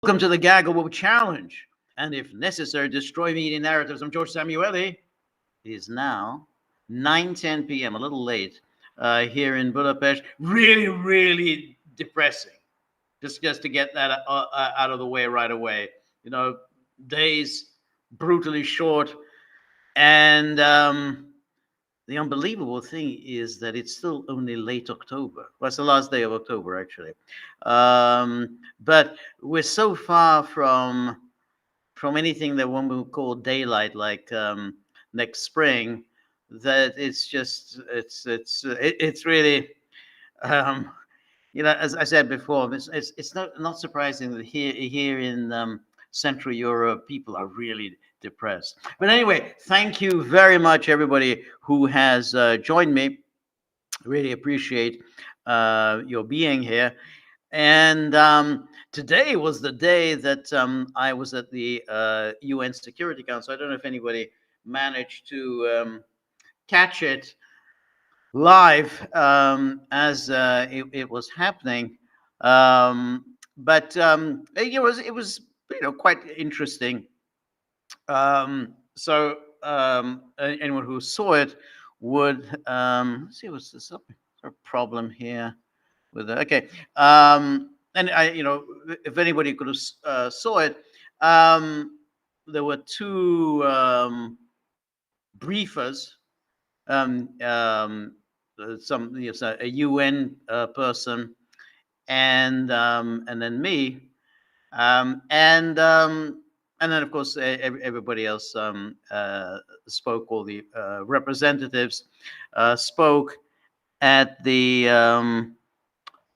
Welcome to the Gaggle Challenge, and if necessary, destroy media narratives. I'm George Samueli. It is now 9:10 p.m., a little late here in Budapest. Really, really depressing. Just to get that out of the way right away. You know, days brutally short, and the unbelievable thing is that it's still only late October. Well, it's the last day of October, actually. But we're so far from anything that one would call daylight, like next spring, that it's really um, as I said before, it's not surprising that here in Central Europe, people are really depressed. But anyway, thank you very much, everybody who has joined me. Really appreciate your being here. And today was the day that I was at the UN Security Council. I don't know if anybody managed to catch it live as it was happening. But it was quite interesting. Anyone who saw it would let's see, what's this a problem here with it? Okay. And if anybody could have saw it, there were two briefers, some a UN person, and then me, and then of course everybody else spoke. All the representatives spoke at the.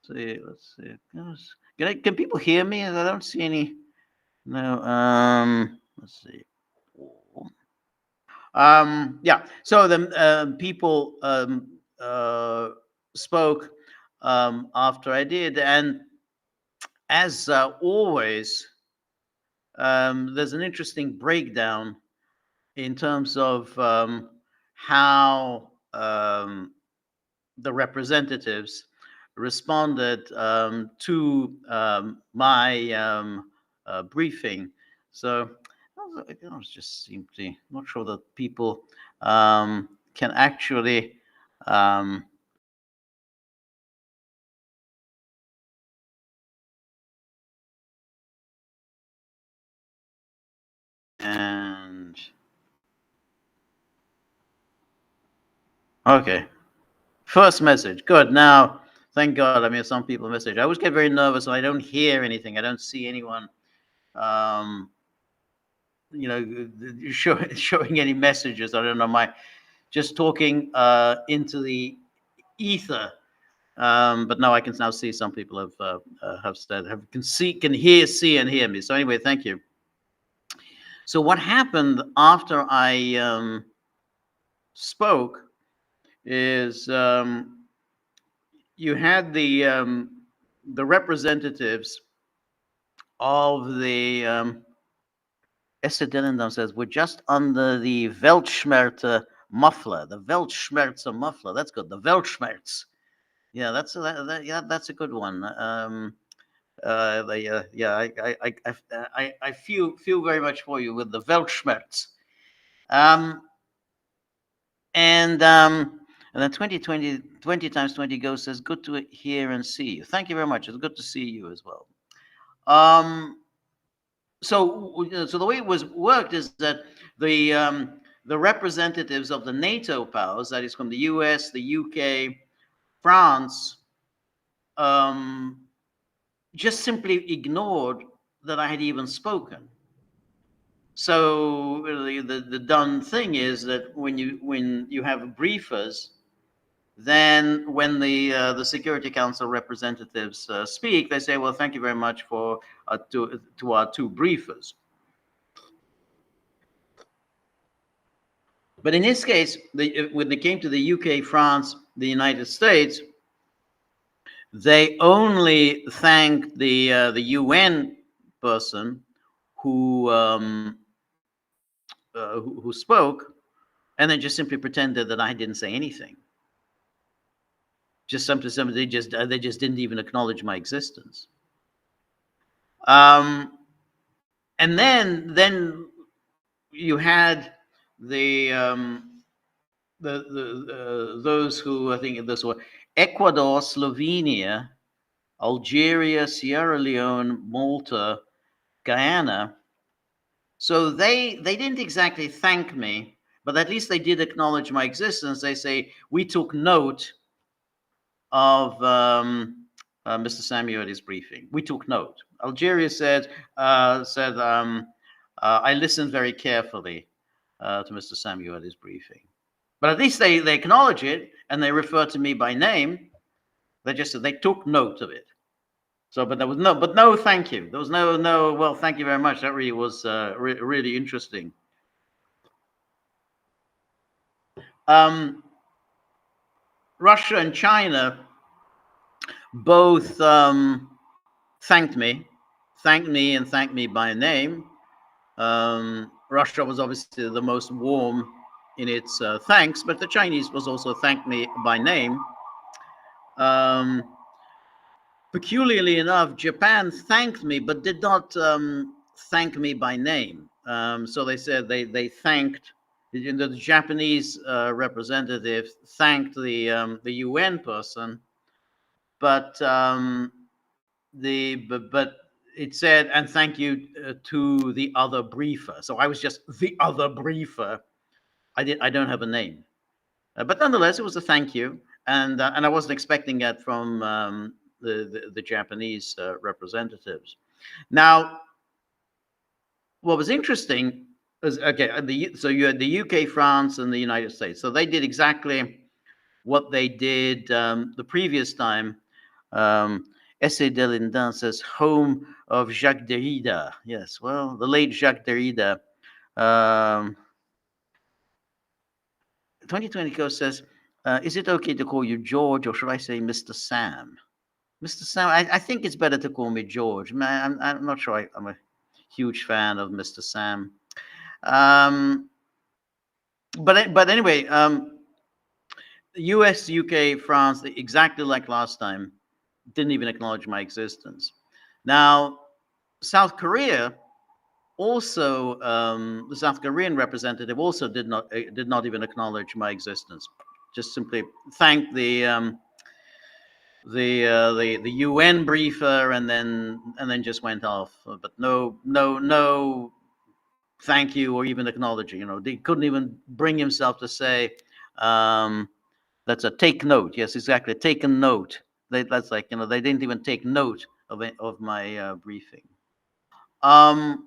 Let's see. Can people hear me? I don't see any. No. Let's see. Yeah. So the people spoke after I did, and as always, there's an interesting breakdown in terms of how the representatives responded to my briefing. So I was just simply not sure that people can actually and okay. First message. Good. Now, thank God. I mean, some people message. I always get very nervous when I don't hear anything. I don't see anyone, um, showing any messages. I don't know. Just talking into the ether. But now I can now see some people have said can hear, see, and hear me. So anyway, thank you. So what happened after I spoke is you had the representatives of the Esther Dillendam says we're just under the Weltschmerz muffler, the Weltschmerz muffler. That's good. The Weltschmerz. Yeah, that's a good one. I feel very much for you with the Weltschmerz. Um, and then 20 times 20 goes says, good to hear and see you. Thank you very much. It's good to see you as well. So the way it was worked is that the representatives of the NATO powers, that is from the US, the UK, France, just simply ignored that I had even spoken. So really the done thing is that when you have briefers, then when the Security Council representatives speak, they say, well, thank you very much for to our two briefers. But in this case, when they came to the UK, France, the United States, they only thanked the UN person who spoke, and then just simply pretended that I didn't say anything. Just something they just didn't even acknowledge my existence. And then you had the those who, I think this was Ecuador, Slovenia, Algeria, Sierra Leone, Malta, Guyana. So they didn't exactly thank me, but at least they did acknowledge my existence. They say, we took note of Mr. Samuel's briefing. We took note. Algeria said, I listened very carefully to Mr. Samuel's briefing. But at least they acknowledge it, and they refer to me by name. They just said they took note of it. So, but there was no thank you. There was no. Well, thank you very much. That really was really interesting. Russia and China both thanked me and thanked me by name. Russia was obviously the most warm in its thanks, but the Chinese was also thanked me by name. Peculiarly enough, Japan thanked me, but did not thank me by name. So they said they thanked the Japanese representative thanked the UN person, but but it said, and thank you to the other briefer. So I was just the other briefer. I don't have a name, but nonetheless, it was a thank you, and I wasn't expecting that from the Japanese representatives. Now, what was interesting is, okay, so you had the UK, France, and the United States. So they did exactly what they did the previous time. Essay de Lindin says, home of Jacques Derrida. Yes, well, the late Jacques Derrida. 2020 Co says, is it okay to call you George, or should I say Mr. Sam? Mr. Sam, I think it's better to call me George. I'm not sure I'm a huge fan of Mr. Sam. But anyway, US, UK, France, exactly like last time, didn't even acknowledge my existence. Now, South Korea also, the South Korean representative also did not even acknowledge my existence. Just simply thanked the UN briefer and then just went off. But no thank you or even acknowledging. You know, they couldn't even bring himself to say, that's a take note. Yes, exactly. Take a note. That's like, you know, they didn't even take note of my briefing. But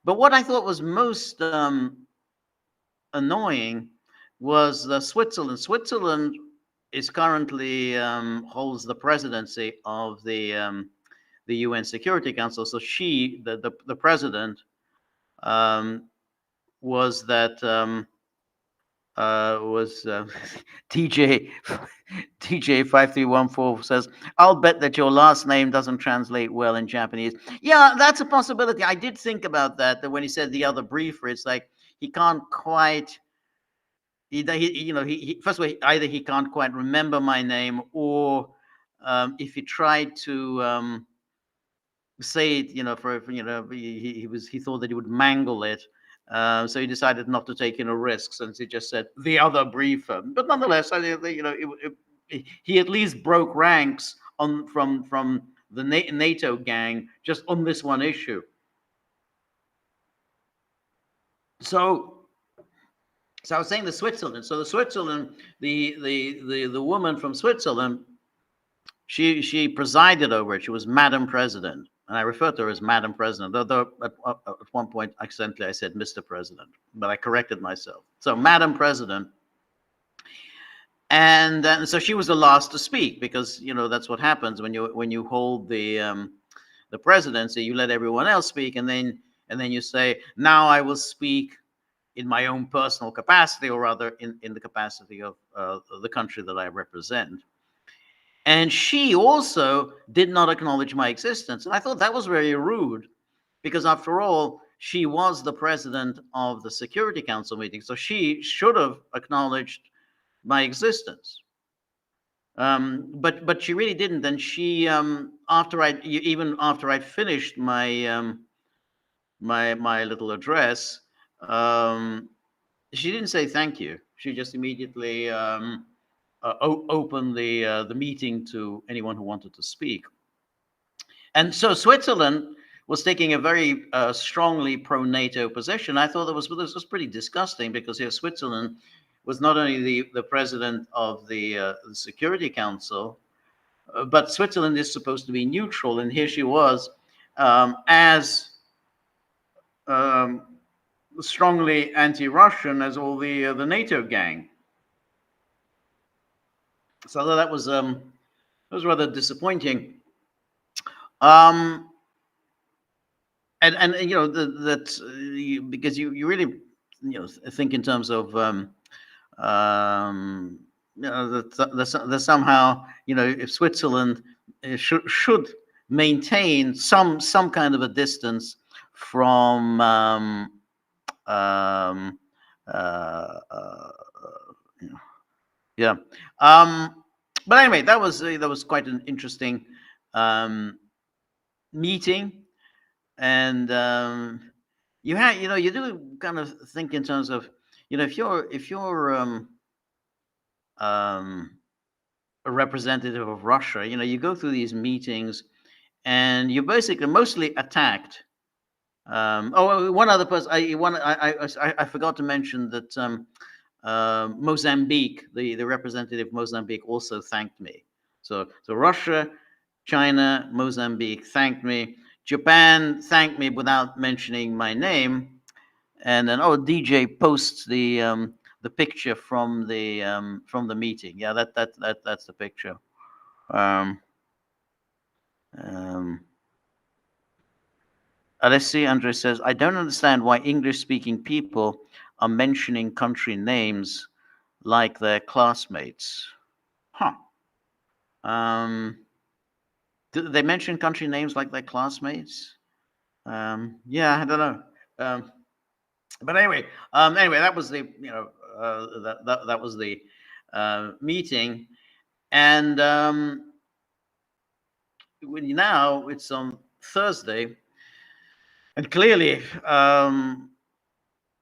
what I thought was most annoying was Switzerland. Switzerland is currently holds the presidency of the UN Security Council. So the president, was that TJ 5314 says, I'll bet that your last name doesn't translate well in Japanese. Yeah, that's a possibility. I did think about that when he said the other briefer, it's like he can't quite, first of all, either he can't quite remember my name, or if he tried to say it, he thought that he would mangle it. So he decided not to take any risks, and he just said the other briefer. But nonetheless, he at least broke ranks from the NATO gang just on this one issue. So I was saying the Switzerland. So the woman from Switzerland, she presided over it. She was Madam President. And I refer to her as Madam President, though at one point, accidentally, I said Mr. President, but I corrected myself. So Madam President. And so she was the last to speak, because, that's what happens when you hold the presidency. You let everyone else speak, and then you say, now I will speak in my own personal capacity, or rather in the capacity of the country that I represent. And she also did not acknowledge my existence. And I thought that was very rude, because after all, she was the president of the Security Council meeting. So she should have acknowledged my existence. But she really didn't. And she even after I finished my little address, she didn't say thank you. She just immediately opened the meeting to anyone who wanted to speak. And so Switzerland was taking a very strongly pro-NATO position. I thought this was pretty disgusting, because here Switzerland was not only the president of the Security Council, but Switzerland is supposed to be neutral, and here she was as strongly anti-Russian as all the NATO gang. So that was rather disappointing. And you know because you really think in terms of that somehow if Switzerland should maintain some kind of a distance from yeah. But anyway, that was quite an interesting meeting, and you do kind of think in terms of if you're a representative of Russia, you go through these meetings, and you're basically mostly attacked. One other person, I forgot to mention that Mozambique, the representative of Mozambique, also thanked me. So Russia, China, Mozambique thanked me. Japan thanked me without mentioning my name. And then DJ posts the picture from the meeting. Yeah, that's the picture. Alessi Andre says, I don't understand why English-speaking people are mentioning country names like their classmates. Huh. Do they mention country names like their classmates? Yeah, I don't know. But anyway, that was the that was the meeting, and now it's on Thursday, and clearly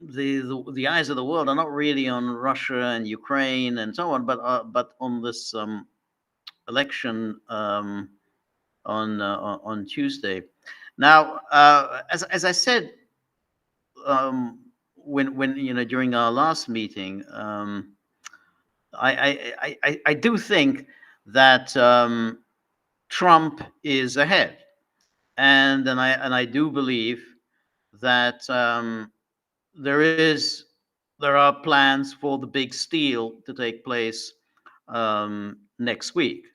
the eyes of the world are not really on Russia and Ukraine and so on, but on this election on Tuesday. Now, as I said when during our last meeting, I do think that Trump is ahead, and I do believe that there are plans for the big steal to take place next week.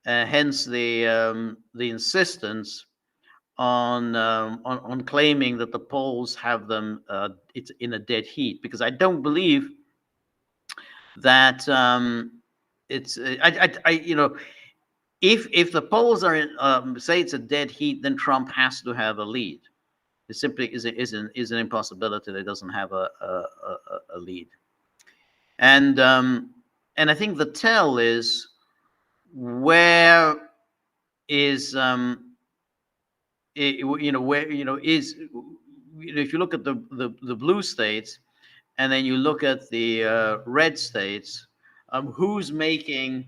Hence the insistence on claiming that the polls have them it's in a dead heat, because I don't believe that it's if the polls are in, say it's a dead heat, then Trump has to have a lead. It simply is an impossibility that doesn't have a lead. And I think the tell is where is if you look at the blue states, and then you look at the red states, who's making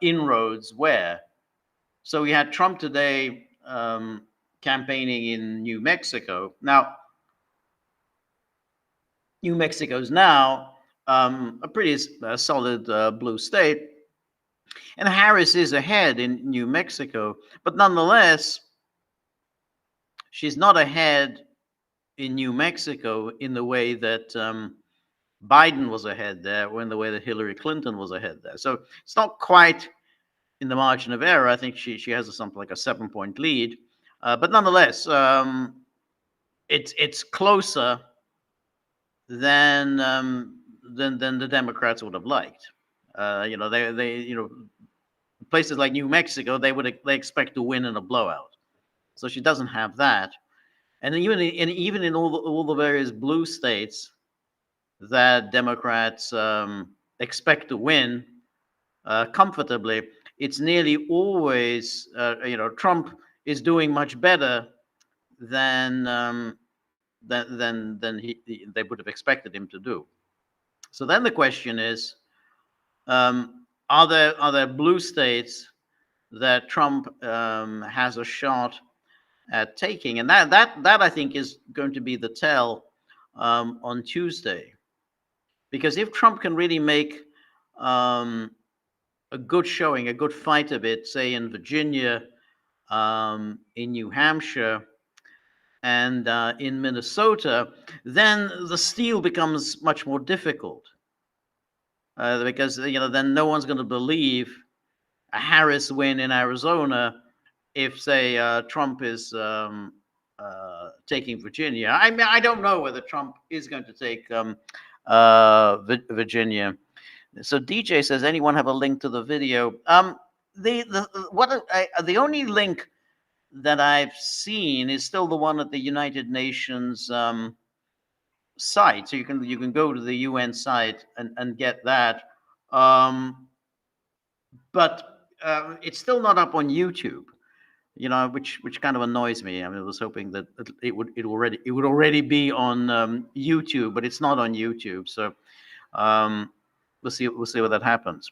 inroads where? So we had Trump today campaigning in New Mexico. Now, New Mexico's now a pretty solid blue state, and Harris is ahead in New Mexico, but nonetheless, she's not ahead in New Mexico in the way that Biden was ahead there, or in the way that Hillary Clinton was ahead there. So it's not quite in the margin of error. I think she has something like a 7-point lead, but nonetheless, it's closer than the Democrats would have liked. They places like New Mexico, they expect to win in a blowout. So she doesn't have that, and even in all the various blue states that Democrats expect to win comfortably, it's nearly always, Trump is doing much better than they would have expected him to do. So then the question is, are there blue states that Trump has a shot at taking? And that I think is going to be the tell on Tuesday, because if Trump can really make a good showing, a good fight of it, say in Virginia, in New Hampshire, and in Minnesota, then the steal becomes much more difficult, because then no one's going to believe a Harris win in Arizona if, say, Trump is taking Virginia. I mean, I don't know whether Trump is going to take Virginia. So DJ says, anyone have a link to the video? The only link that I've seen is still the one at the United Nations site. So you can go to the UN site and get that. But it's still not up on YouTube, which kind of annoys me. I mean, I was hoping that it would already be on YouTube, but it's not on YouTube. So we'll see whether that happens.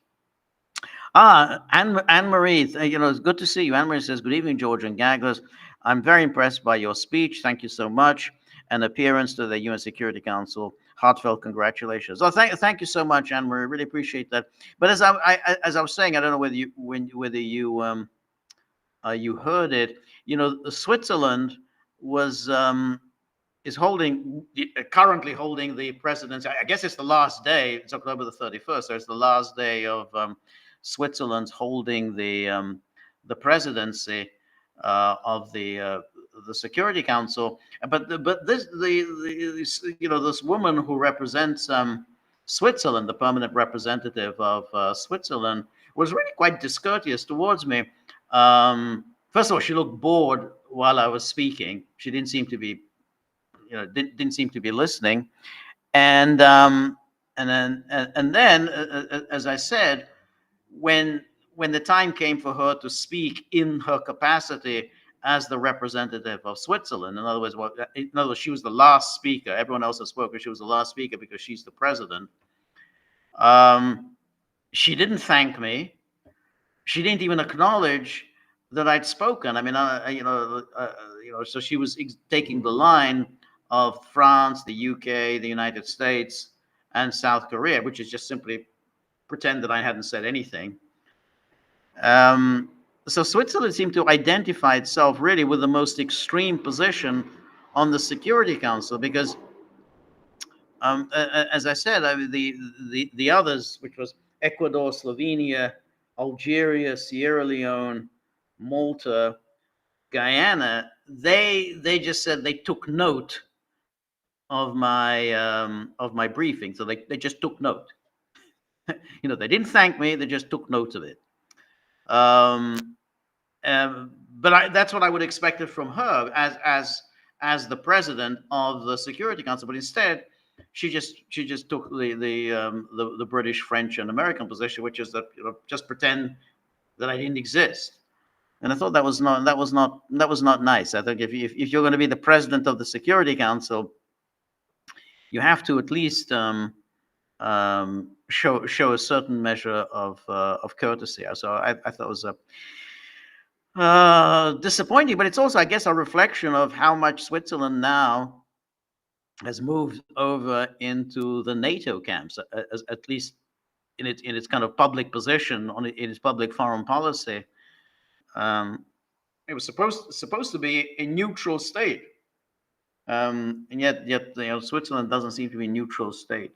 Anne Marie, it's good to see you. Anne Marie says, "Good evening, George and Gagglers. I'm very impressed by your speech. Thank you so much. And appearance to the UN Security Council. Heartfelt congratulations." Oh, thank you so much, Anne Marie. Really appreciate that. But as I was saying, I don't know whether you heard it. Switzerland is currently holding the presidency. I guess it's the last day. It's October the 31st, so it's the last day of Switzerland's holding the presidency of the Security Council. But this woman who represents Switzerland, the permanent representative of Switzerland, was really quite discourteous towards me. First of all, she looked bored while I was speaking. She didn't seem to be, didn't seem to be listening. And then, as I said, when the time came for her to speak in her capacity as the representative of Switzerland, in other words, she was the last speaker. Everyone else has spoken. She was the last speaker because she's the president. She didn't thank me. She didn't even acknowledge that I'd spoken. I mean, so she was taking the line of France, the UK, the United States, and South Korea, which is just simply pretend that I hadn't said anything. So Switzerland seemed to identify itself really with the most extreme position on the Security Council, because, as I said, the others, which was Ecuador, Slovenia, Algeria, Sierra Leone, Malta, Guyana, they just said they took note of my briefing. So they just took note. They didn't thank me. They just took note of it. But that's what I would expect from her as the president of the Security Council. But instead, she just took the British, French, and American position, which is that just pretend that I didn't exist. And I thought that was not nice. I think if you're going to be the president of the Security Council, you have to at least show a certain measure of courtesy. So I thought it was disappointing, but it's also, I guess, a reflection of how much Switzerland now has moved over into the NATO camps, at least in its kind of public position in its public foreign policy. It was supposed to be a neutral state, and yet Switzerland doesn't seem to be a neutral state.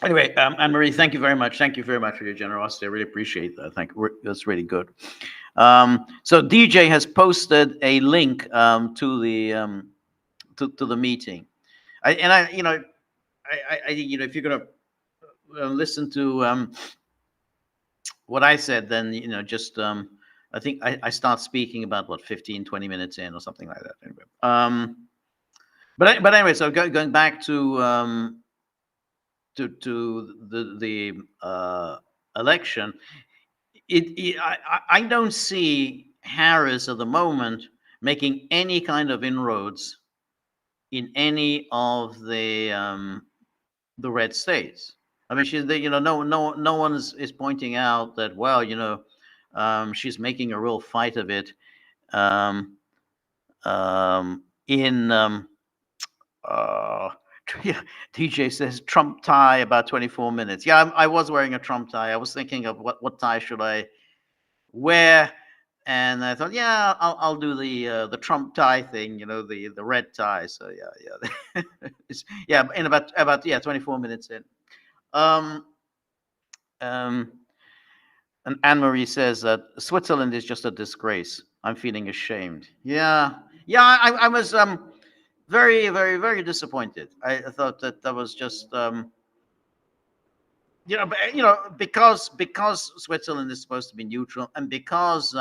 Anyway, Anne Marie, thank you very much. Thank you very much for your generosity. I really appreciate that. That's really good. So DJ has posted a link to the meeting. I think if you're going to listen to what I said, then just I think I start speaking about 15, 20 minutes in or something like that. Anyway, but anyway, so going back to the election, I don't see Harris at the moment making any kind of inroads in any of the red states. I mean, no one is pointing out that, well, she's making a real fight of it um, in uh, DJ says Trump tie about 24 minutes. Yeah, I was wearing a Trump tie. I was thinking of what tie should I wear, and I thought, yeah, I'll do the Trump tie thing, the red tie. So yeah, yeah, in about 24 minutes in. Um, um, and Anne Marie says that Switzerland is just a disgrace. I'm feeling ashamed. Yeah, yeah, I was very, very, very disappointed. I thought that was just because Switzerland is supposed to be neutral, and because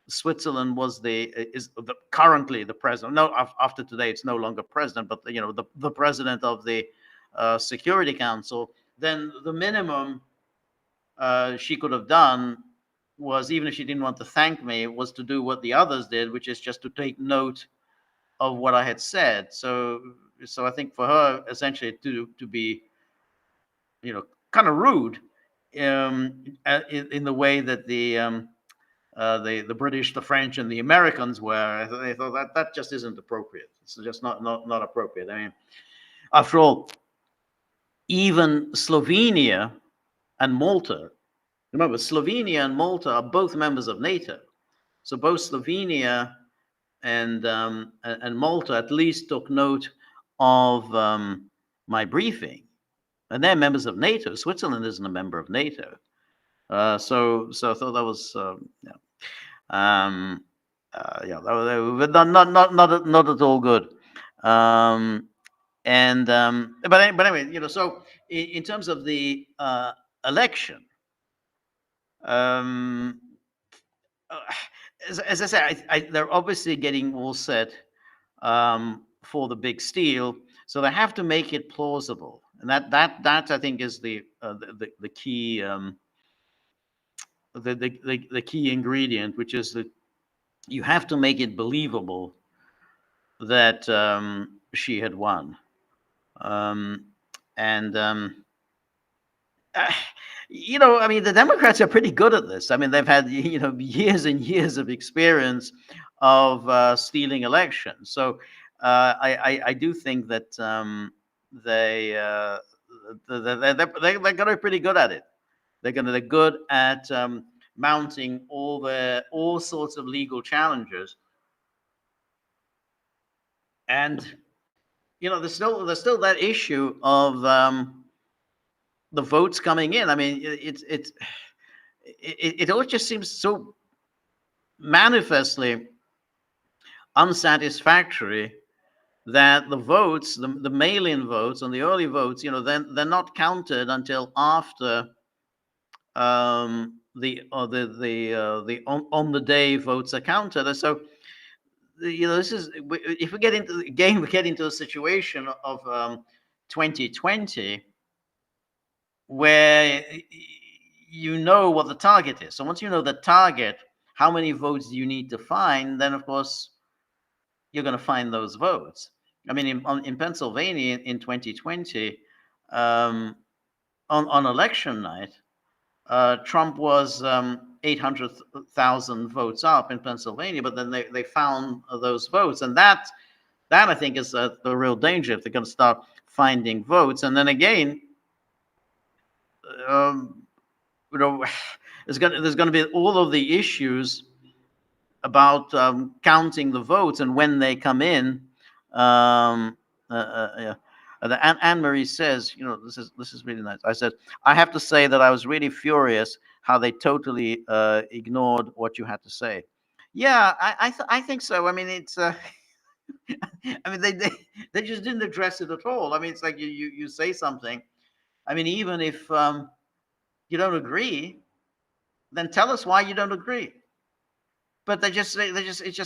Switzerland is currently the president. No, after today, it's no longer president, but the president of the Security Council. Then the minimum she could have done was, even if she didn't want to thank me, was to do what the others did, which is just to take note of what I had said. So I think for her, essentially, to be, kind of rude, in the way that the British, the French, and the Americans were. They thought that just isn't appropriate. It's just not appropriate. I mean, after all, even Slovenia and Malta. Remember, Slovenia and Malta are both members of NATO. So both Slovenia and Malta at least took note of my briefing, and they're members of NATO. Switzerland isn't a member of NATO. So I thought that was that was not at all good. But anyway, so in terms of the election, as I said, they're obviously getting all set for the big steal, so they have to make it plausible, and that I think is the key the key ingredient, which is that you have to make it believable that she had won, I mean, the Democrats are pretty good at this. I mean, they've had years and years of experience of stealing elections. So I do think that they're going to be pretty good at it. They're good at mounting all sorts of legal challenges, and there's still that issue of the votes coming in. I mean, it all just seems so manifestly unsatisfactory that the votes, the mail-in votes and the early votes, they're not counted until after the on the day votes are counted. And so this is, if we get into a situation of 2020 where what the target is. So once you know the target, how many votes do you need to find? Then of course you're going to find those votes. I mean, in Pennsylvania in 2020, on election night, Trump was 800,000 votes up in Pennsylvania, but then they found those votes, and that I think is the real danger if they're going to start finding votes. And then again, there's going to be all of the issues about counting the votes and when they come in. Anne Marie says, this is really nice. I said, I have to say that I was really furious how they totally ignored what you had to say. Yeah, I think so. I mean, it's. I mean, they just didn't address it at all. I mean, it's like you say something. I mean, even if you don't agree, then tell us why you don't agree. But it's just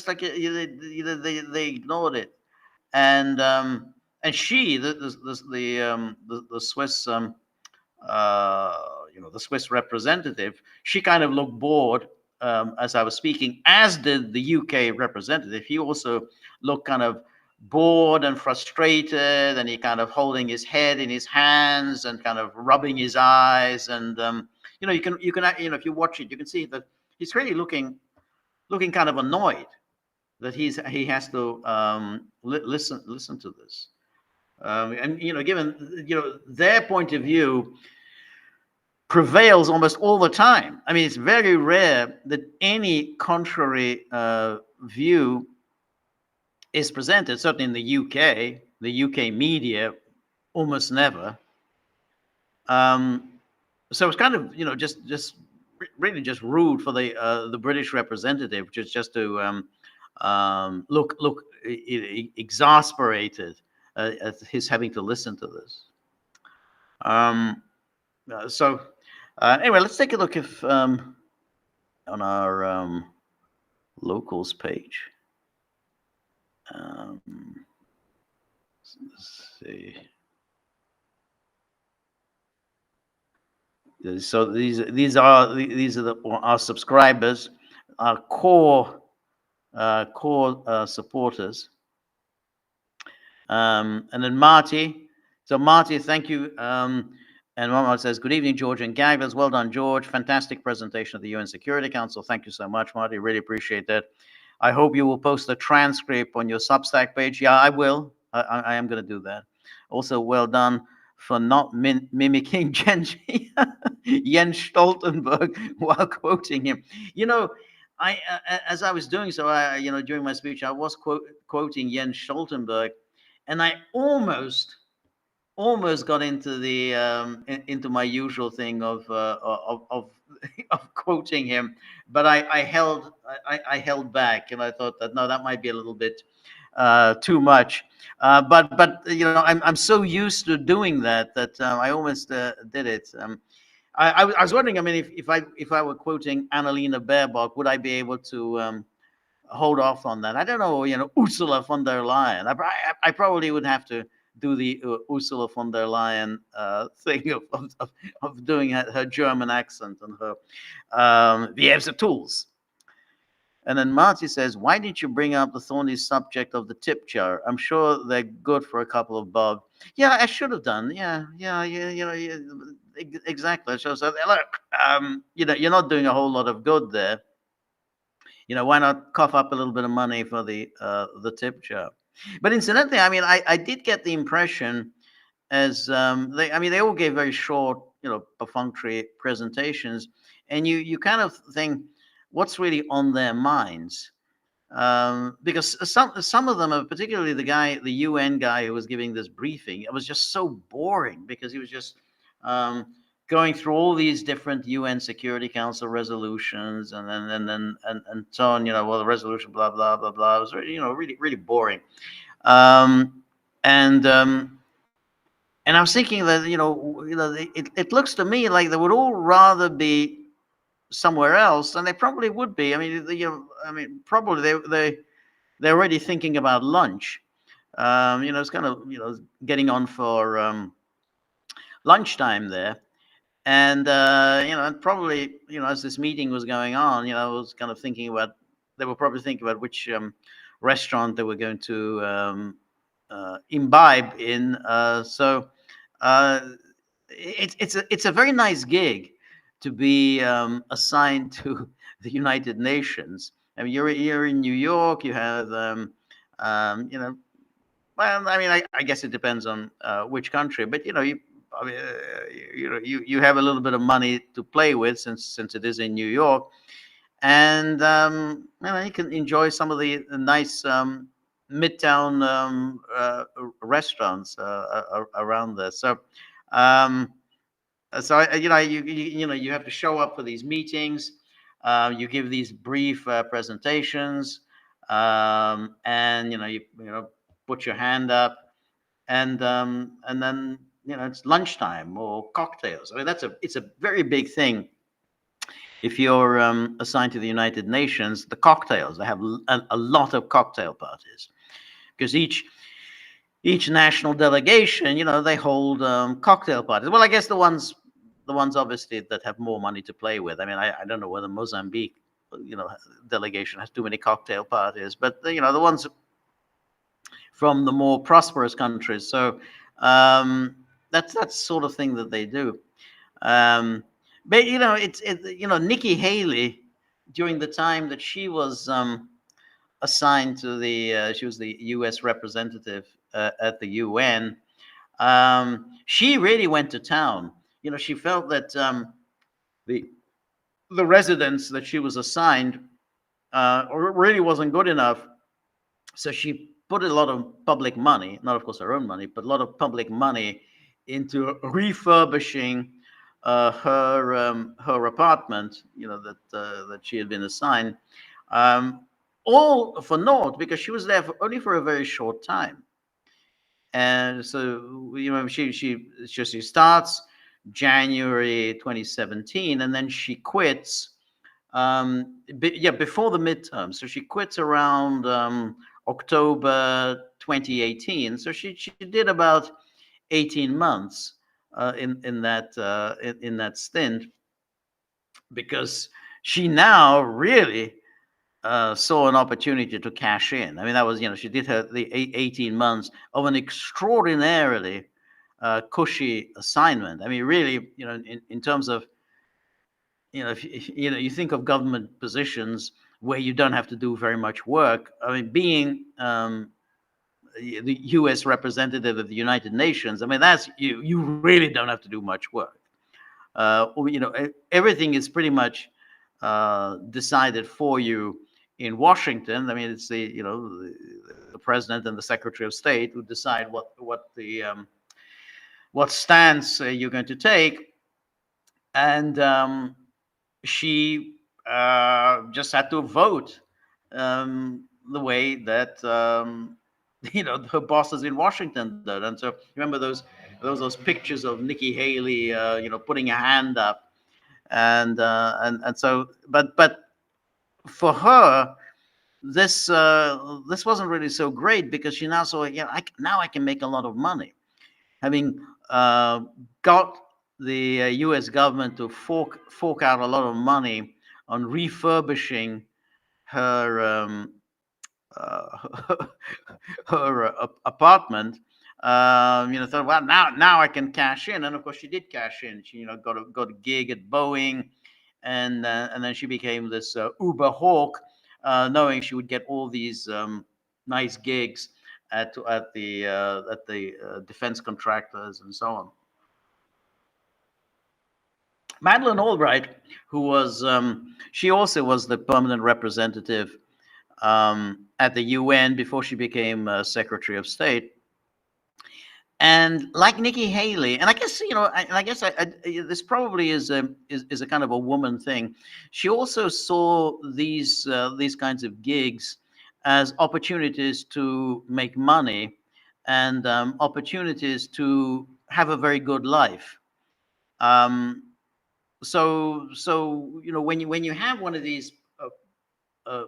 like they ignored it, and she, the Swiss the Swiss representative, she kind of looked bored as I was speaking, as did the UK representative. He also looked kind of bored and frustrated, and he kind of holding his head in his hands and kind of rubbing his eyes. And you can if you watch it, you can see that he's really looking kind of annoyed that he has to listen to this. And given their point of view prevails almost all the time. I mean, it's very rare that any contrary view is presented. Certainly in the UK media, almost never. So it's kind of just really just rude for the British representative just to look exasperated at his having to listen to this. Anyway, let's take a look if on our locals page. Let's see. So these are our subscribers, our core supporters. And then Marty. So Marty, thank you. And Mohammed says, good evening, George and Gagglers. Well done, George. Fantastic presentation of the UN Security Council. Thank you so much, Marty. Really appreciate that. I hope you will post a transcript on your Substack page. Yeah, I will. I am going to do that. Also, well done for not mimicking Jens Stoltenberg while quoting him. As I was doing so, during my speech, I was quoting Jens Stoltenberg, and I almost got into the into my usual thing of quoting him, but I held back, and I thought that no, that might be a little bit too much. But I'm so used to doing that I almost did it. I was wondering, I mean, if I were quoting Annalena Baerbock, would I be able to hold off on that? I don't know, Ursula von der Leyen. I probably would have to do the Ursula von der Leyen thing of doing her German accent and her "Wir haben the tools." And then Marty says, why didn't you bring up the thorny subject of the tip jar? I'm sure they're good for a couple of bob. Yeah, I should have done. Yeah, exactly. So look, you're not doing a whole lot of good there. Why not cough up a little bit of money for the tip jar? But incidentally, I mean, I did get the impression as they all gave very short, perfunctory presentations, and you kind of think, what's really on their minds? Because some of them, particularly the UN guy who was giving this briefing, it was just so boring because he was just going through all these different UN Security Council resolutions and so on. Well, the resolution, blah blah blah blah. It was really boring. And I was thinking that it looks to me like they would all rather be somewhere else, and they probably would be. I mean, probably they're already thinking about lunch. It's kind of getting on for lunchtime there, and and probably as this meeting was going on, I was kind of thinking about, they were probably thinking about which restaurant they were going to imbibe in. So it's a very nice gig to be assigned to the United Nations. I mean, you're in New York. You have, well, I mean, I guess it depends on which country, but you have a little bit of money to play with since it is in New York, and you can enjoy some of the nice midtown restaurants around there. So. So you have to show up for these meetings. You give these brief presentations, and you put your hand up, and then it's lunchtime or cocktails. I mean, it's a very big thing. If you're assigned to the United Nations, the cocktails, they have a lot of cocktail parties, because each national delegation, they hold cocktail parties. Well, I guess the ones the ones obviously that have more money to play with. I mean, I don't know whether Mozambique, delegation has too many cocktail parties, but the ones from the more prosperous countries. So that's sort of thing that they do. But Nikki Haley, during the time that she was assigned to she was the U.S. representative at the UN. She really went to town. She felt that the residence that she was assigned really wasn't good enough. So she put a lot of public money, not of course her own money, but a lot of public money into refurbishing her apartment, that she had been assigned, all for naught, because she was there only for a very short time. And so she starts January 2017, and then she quits. Before the midterm. So she quits around October 2018. So she did about 18 months in that stint, because she now really saw an opportunity to cash in. I mean, that was, she did the 18 months of an extraordinarily cushy assignment. I mean, really, in terms of, if you think of government positions where you don't have to do very much work. I mean, being the U.S. representative of the United Nations, I mean, that's you really don't have to do much work. Everything is pretty much decided for you in Washington. I mean, it's the president and the Secretary of State who decide what stance you're going to take, and she just had to vote the way that her bosses in Washington did. And so remember those pictures of Nikki Haley, putting a hand up, and so, but for her, this wasn't really so great, because she now saw, now I can make a lot of money, having got the U.S. government to fork out a lot of money on refurbishing her her apartment. Thought, well, now I can cash in, and of course she did cash in. She got a gig at Boeing, and then she became this Uber hawk, knowing she would get all these nice gigs at the defense contractors and so on. Madeleine Albright, who was she also was the permanent representative at the UN before she became Secretary of State. And like Nikki Haley, and I guess this probably is a kind of a woman thing. She also saw these kinds of gigs as opportunities to make money, and opportunities to have a very good life. So when you have one of these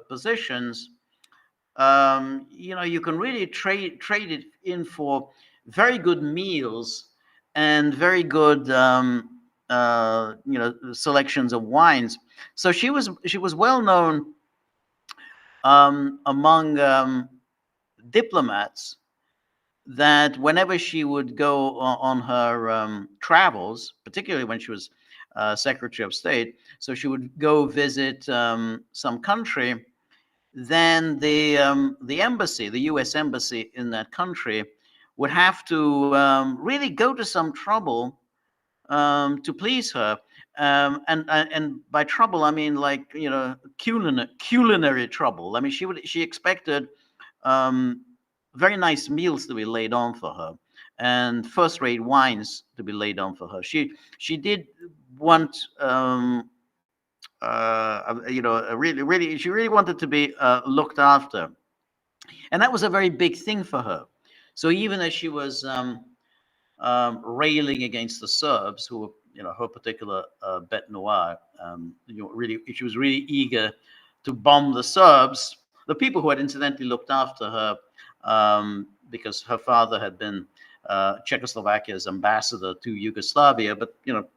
positions, you can really trade it in for very good meals and very good selections of wines. So she was well known among diplomats, that whenever she would go on her travels, particularly when she was Secretary of State, so she would go visit some country, then the embassy, the U.S. embassy in that country, would have to really go to some trouble to please her, and by trouble I mean, like, culinary trouble. I mean, she expected very nice meals to be laid on for her, and first-rate wines to be laid on for her. She did want really she really wanted to be looked after, and that was a very big thing for her. So even as she was railing against the Serbs, who were her particular bête noire, really she was really eager to bomb the Serbs, the people who had incidentally looked after her, because her father had been Czechoslovakia's ambassador to Yugoslavia, but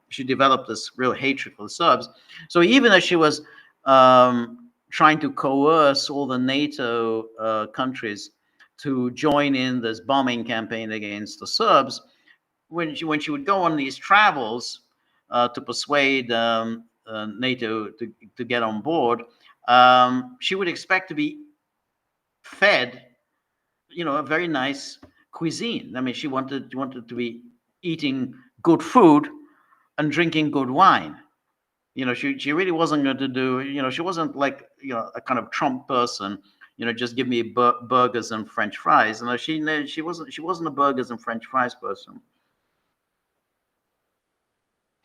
she developed this real hatred for the Serbs. So even as she was trying to coerce all the NATO countries to join in this bombing campaign against the Serbs, when she would go on these travels to persuade NATO to get on board, she would expect to be fed, a very nice cuisine. I mean, she wanted to be eating good food and drinking good wine. She really wasn't going to do. She wasn't like a kind of Trump person. Just give me burgers and French fries. And she wasn't a burgers and French fries person.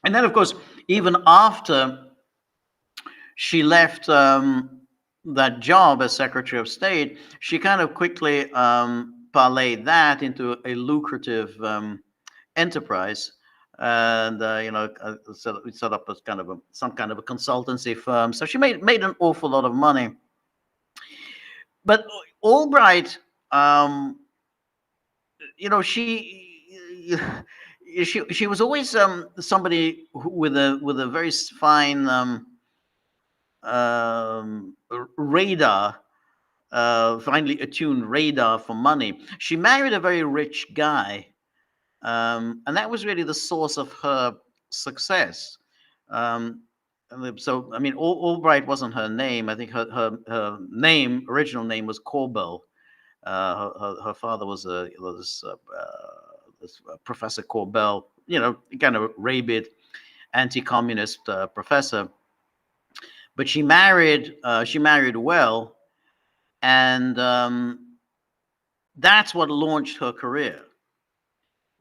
And then, of course, even after she left that job as Secretary of State, she kind of quickly parlayed that into a lucrative enterprise, and set up as some kind of a consultancy firm. So she made an awful lot of money. But Albright, she was always somebody with a very fine radar, finely attuned radar for money. She married a very rich guy, and that was really the source of her success. So, I mean, Albright wasn't her name. I think her original name was Corbell. Her father was this Professor Corbell, kind of rabid anti-communist professor. But she married well, and that's what launched her career,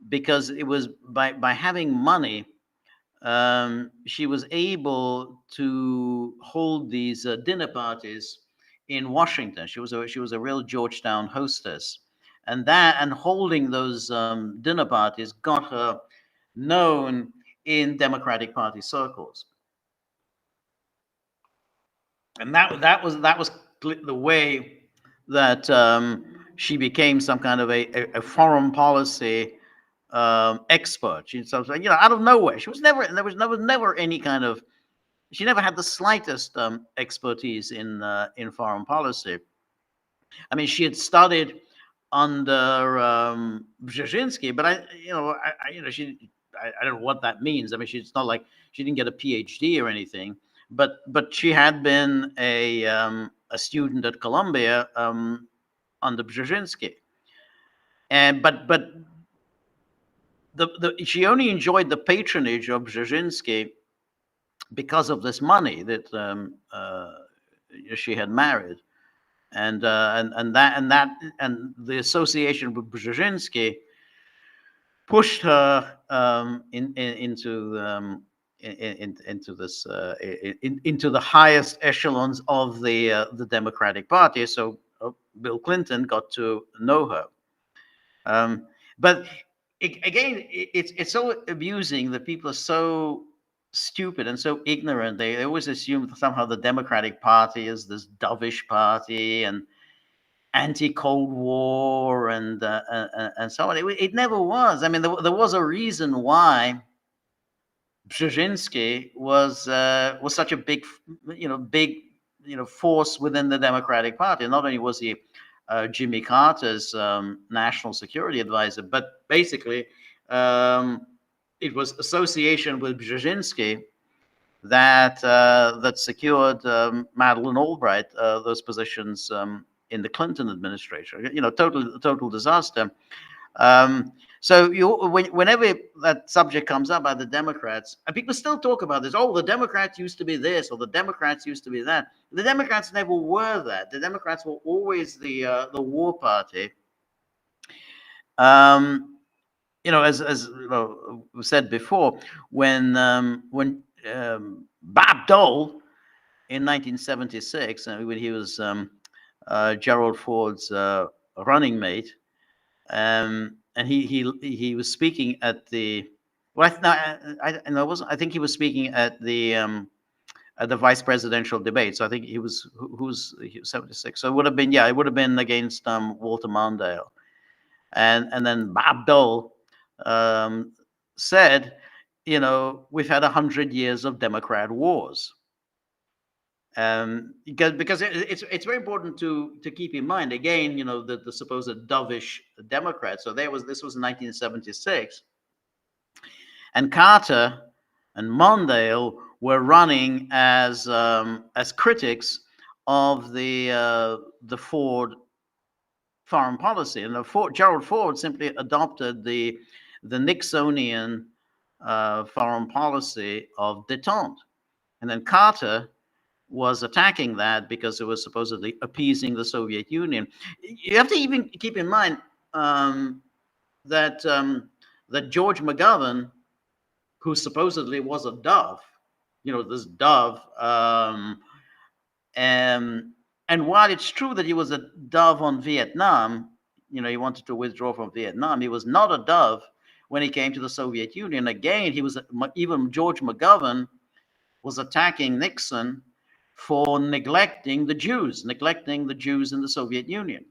because it was by having money, she was able to hold these dinner parties in Washington. She was a real Georgetown hostess, and holding those dinner parties got her known in Democratic Party circles. And that was the way that she became some kind of a foreign policy expert. She's out of nowhere. There was never any kind of. She never had the slightest expertise in foreign policy. I mean, she had studied under Brzezinski, but I don't know what that means. I mean, it's not like she didn't get a PhD or anything. But she had been a student at Columbia under Brzezinski, but she only enjoyed the patronage of Brzezinski because of this money that she had married, and the association with Brzezinski pushed her into the highest echelons of the Democratic Party. So Bill Clinton got to know her. But it's so amusing that people are so stupid and so ignorant. They always assume that somehow the Democratic Party is this dovish party and anti-Cold War and so on. It never was. I mean, there was a reason why Brzezinski was such a big force within the Democratic Party. Not only was he Jimmy Carter's national security advisor, but basically it was association with Brzezinski that secured Madeleine Albright those positions in the Clinton administration. Total disaster. So whenever that subject comes up by the Democrats, and people still talk about this, the Democrats used to be this, or the Democrats used to be that. The Democrats never were that. The Democrats were always the war party. As we said before, when Bob Dole in 1976, when he was Gerald Ford's running mate, and he was speaking at the. Well, I think he was speaking at the vice presidential debate. So I think he was 76. So it would have been against Walter Mondale. And then Bob Dole said, we've had 100 years of Democrat wars. Because it's very important to keep in mind again, the supposed dovish Democrats. So this was 1976, and Carter and Mondale were running as critics of the Ford foreign policy, and Gerald Ford simply adopted the Nixonian foreign policy of détente, and then Carter was attacking that because it was supposedly appeasing the Soviet Union. You have to even keep in mind that George McGovern, who supposedly was a dove, this dove, and while it's true that he was a dove on Vietnam, he wanted to withdraw from Vietnam, he was not a dove when he came to the Soviet Union. Again, even George McGovern was attacking Nixon for neglecting the Jews in the Soviet Union.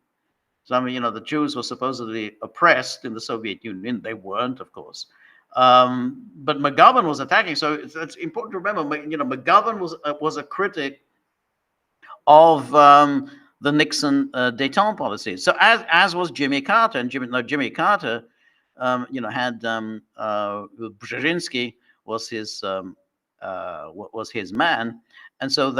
So, I mean, the Jews were supposedly oppressed in the Soviet Union. They weren't, of course. But McGovern was attacking. So it's important to remember, McGovern was a critic of the Nixon détente policy. So as was Jimmy Carter. And Jimmy Carter, had Brzezinski was his man. And so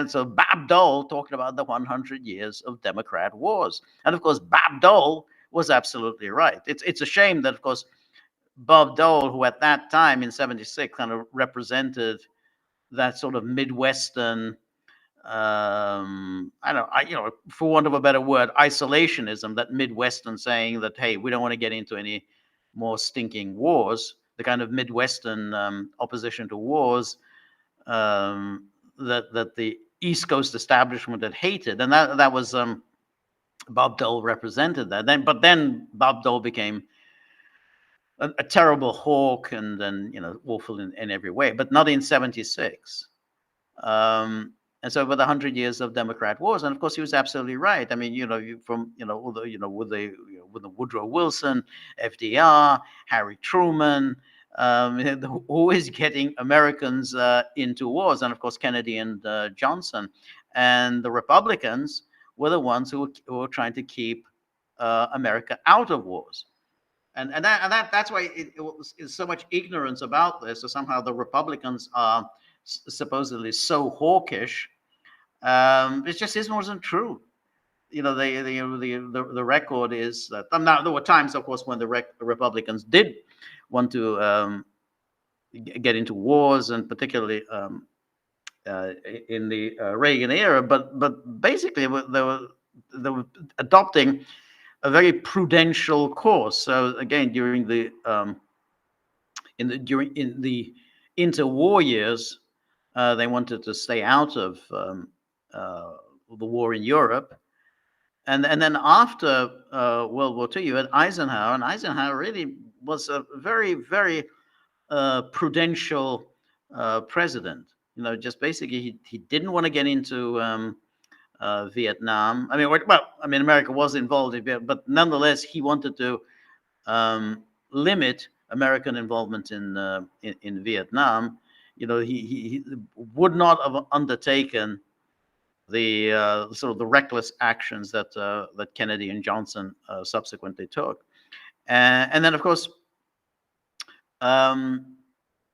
so Bob Dole talking about the 100 years of Democrat wars. And of course, Bob Dole was absolutely right. It's a shame that, of course, Bob Dole, who at that time in 76 kind of represented that sort of Midwestern, for want of a better word, isolationism, that Midwestern saying that, hey, we don't want to get into any more stinking wars, the kind of Midwestern opposition to wars that the East Coast establishment had hated. And that was Bob Dole represented that. But then Bob Dole became a terrible hawk and then, awful in every way, but not in 76. And so with 100 years of Democrat wars, and of course he was absolutely right. I mean, with the Woodrow Wilson, FDR, Harry Truman, always getting Americans into wars, and of course Kennedy and Johnson, and the Republicans were the ones who were trying to keep America out of wars. And that's why there's so much ignorance about this. So somehow the Republicans are supposedly so hawkish. It just wasn't true. The record is that now there were times, of course, when the Republicans did want to get into wars, and particularly in the Reagan era. But basically, they were adopting a very prudential course. So again, during the interwar years, they wanted to stay out of the war in Europe, and then after World War II, you had Eisenhower, and Eisenhower really was a very, very prudential president. Just basically he didn't want to get into Vietnam. I mean, America was involved in Vietnam, but nonetheless, he wanted to limit American involvement in Vietnam. He would not have undertaken the sort of the reckless actions that Kennedy and Johnson subsequently took, and then of course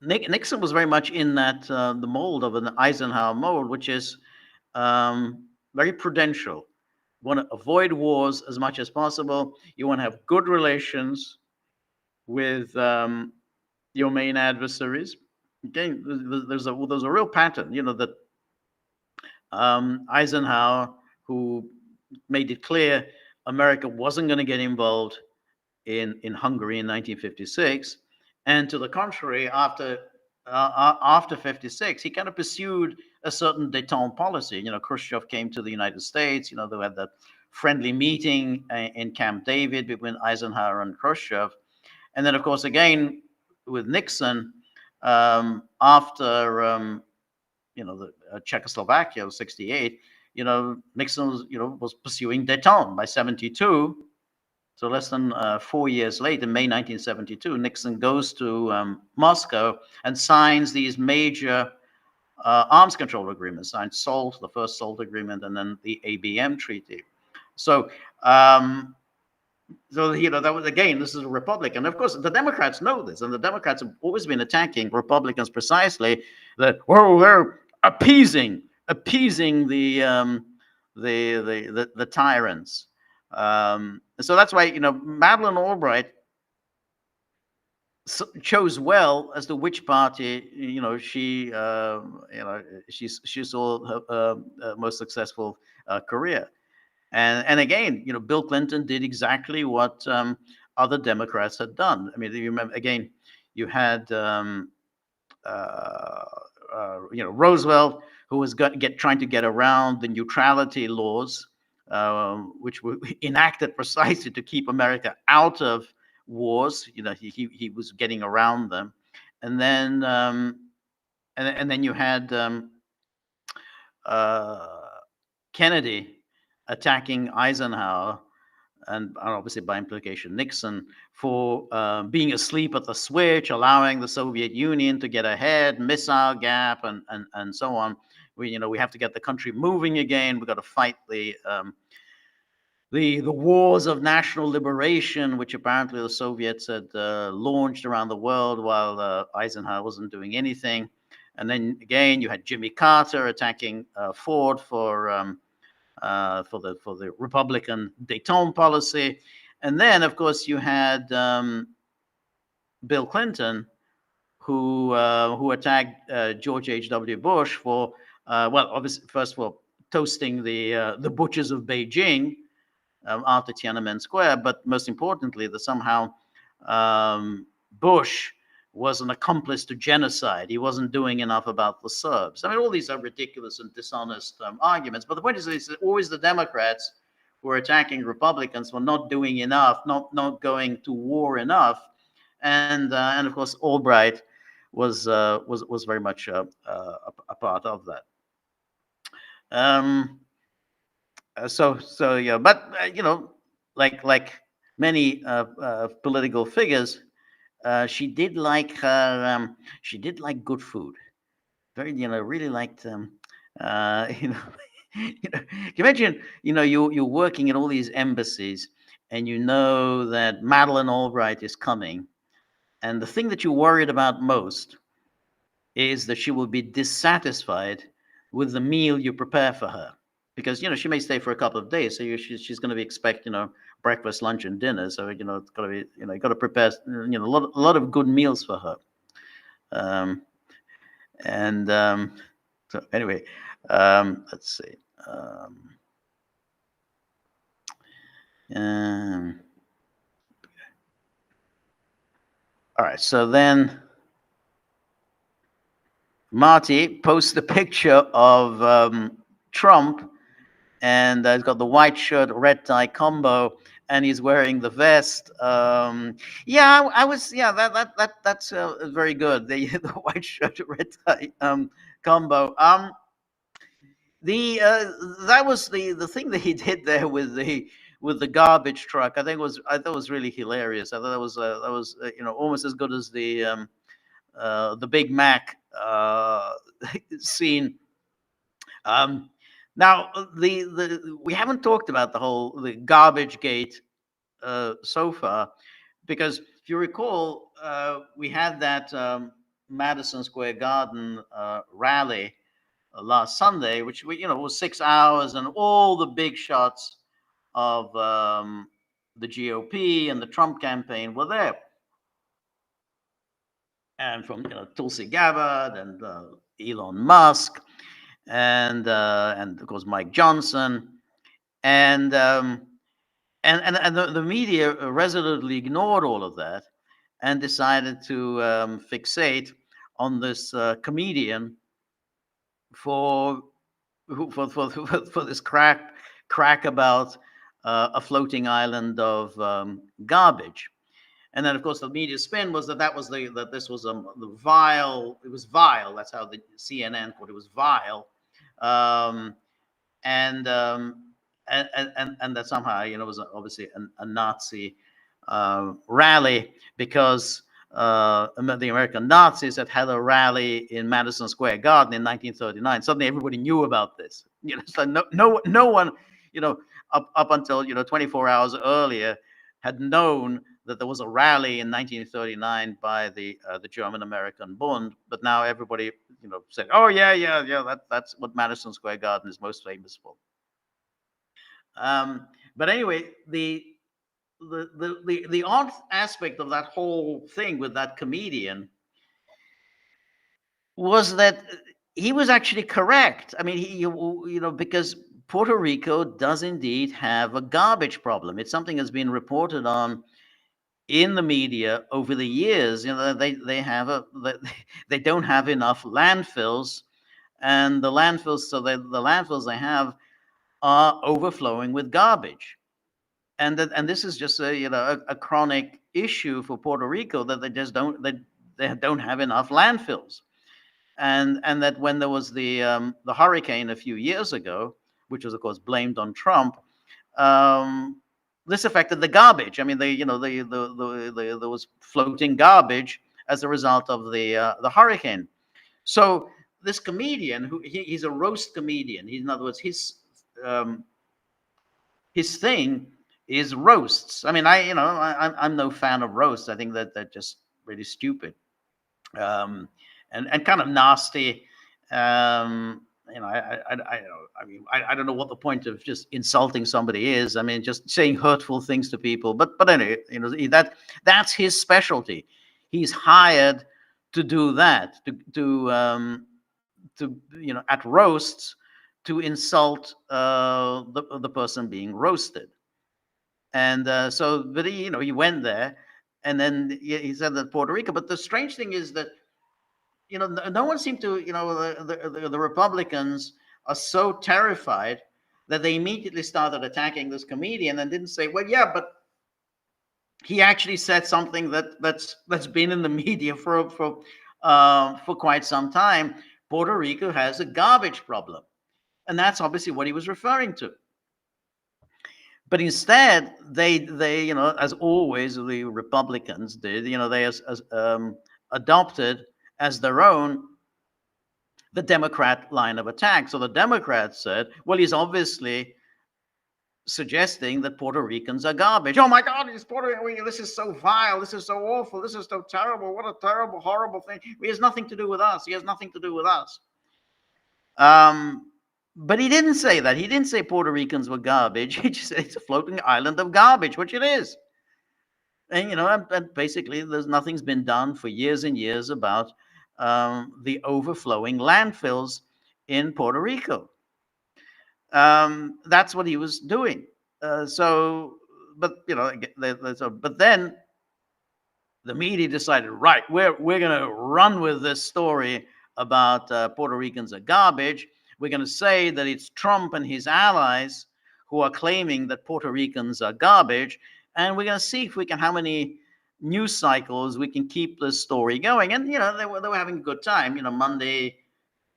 Nixon was very much in that the mold of an Eisenhower mold, which is very prudential. You want to avoid wars as much as possible. You want to have good relations with your main adversaries. Again, there's a real pattern, that Eisenhower, who made it clear America wasn't going to get involved in Hungary in 1956, and to the contrary, after 56, he kind of pursued a certain détente policy. Khrushchev came to the United States. They had that friendly meeting in Camp David between Eisenhower and Khrushchev, and then of course again with Nixon after the Czechoslovakia of 68. Nixon was pursuing détente by 72. So less than 4 years later, May 1972, Nixon goes to Moscow and signs these major arms control agreements, signed SALT, the first SALT agreement, and then the ABM treaty. So, that was, again, this is a Republican. Of course, the Democrats know this, and the Democrats have always been attacking Republicans precisely that, well, they're appeasing the tyrants. So that's why, Madeleine Albright chose well as to which party she saw her most successful career. And again, Bill Clinton did exactly what other Democrats had done. I mean, you remember, again, you had Roosevelt, who was trying to get around the neutrality laws, which were enacted precisely to keep America out of wars. He was getting around them, and then you had Kennedy attacking Eisenhower, and obviously by implication Nixon, for being asleep at the switch, allowing the Soviet Union to get ahead, missile gap, and so on. We have to get the country moving again. We've got to fight the wars of national liberation, which apparently the Soviets had launched around the world while Eisenhower wasn't doing anything. And then again, you had Jimmy Carter attacking Ford for the Republican détente policy. And then, of course, you had Bill Clinton, who attacked George H.W. Bush for, obviously, first of all, toasting the butchers of Beijing after Tiananmen Square, but most importantly, that somehow Bush was an accomplice to genocide. He wasn't doing enough about the Serbs. I mean, all these are ridiculous and dishonest arguments. But the point is, it's always the Democrats who are attacking Republicans for not doing enough, not going to war enough, and of course, Albright was very much a part of that. So yeah, but like many political figures. She did like good food. Very, really liked can you imagine, you're working in all these embassies and you know that Madeleine Albright is coming, and the thing that you're worried about most is that she will be dissatisfied with the meal you prepare for her, because she may stay for a couple of days, so she's going to be expect breakfast, lunch, and dinner. So it's got to be you got to prepare a lot of good meals for her. So anyway, let's see. All right, so then Marty posts a picture of Trump, and he's got the white shirt, red tie combo, and he's wearing the vest. That's very good. The white shirt, red tie combo. That was the thing that he did there with the garbage truck. I thought was really hilarious. I thought that was almost as good as the Big Mac scene. Now, we haven't talked about the garbage gate so far, because if you recall, we had that Madison Square Garden rally last Sunday, which was 6 hours, and all the big shots of the GOP and the Trump campaign were there, and from Tulsi Gabbard and Elon Musk. And of course Mike Johnson, and the media resolutely ignored all of that and decided to fixate on this comedian for this crack about a floating island of garbage. And then, of course, the media spin was that this was the vile. It was vile. That's how the CNN called it. Was vile. and that somehow, was obviously a Nazi rally, because the American Nazis had a rally in Madison Square Garden in 1939. Suddenly, everybody knew about this. So no one, up until 24 hours earlier, had known that there was a rally in 1939 by the German American Bund. But now everybody, said, "Oh yeah, that's what Madison Square Garden is most famous for." But anyway, the odd aspect of that whole thing with that comedian was that he was actually correct. I mean, because Puerto Rico does indeed have a garbage problem. It's something that's been reported on in the media over the years. They don't have enough landfills, and the landfills they have are overflowing with garbage. And this is just a chronic issue for Puerto Rico, that they don't have enough landfills. And that when there was the hurricane a few years ago, which was of course blamed on Trump, this affected the garbage. I mean, there was floating garbage as a result of the hurricane. So this comedian, he's a roast comedian. In other words, his thing is roasts. I mean, I'm no fan of roasts. I think that they're just really stupid, and kind of nasty. I don't know what the point of just insulting somebody is. I mean, just saying hurtful things to people. But anyway, that's his specialty. He's hired to do that, at roasts, to insult the person being roasted. And but he went there, and then he said that Puerto Rico. But the strange thing is that no one seemed to, the Republicans are so terrified that they immediately started attacking this comedian, and didn't say, well, yeah, but he actually said something that's been in the media for quite some time. Puerto Rico has a garbage problem, and that's obviously what he was referring to. But instead, they as always, the Republicans did, they adopted as their own the Democrat line of attack. So the Democrats said, well, he's obviously suggesting that Puerto Ricans are garbage. Oh my God, he's Puerto Rican. This is so vile. This is so awful. This is so terrible. What a terrible, horrible thing. He has nothing to do with us. He has nothing to do with us. But he didn't say that. He didn't say Puerto Ricans were garbage. He just said it's a floating island of garbage, which it is. And and basically, nothing's been done for years and years about the overflowing landfills in Puerto Rico. That's what he was doing. But then the media decided, right, we're going to run with this story about Puerto Ricans are garbage. We're going to say that it's Trump and his allies who are claiming that Puerto Ricans are garbage, and we're going to see if we can, how many news cycles we can keep this story going. And they were having a good time. Monday,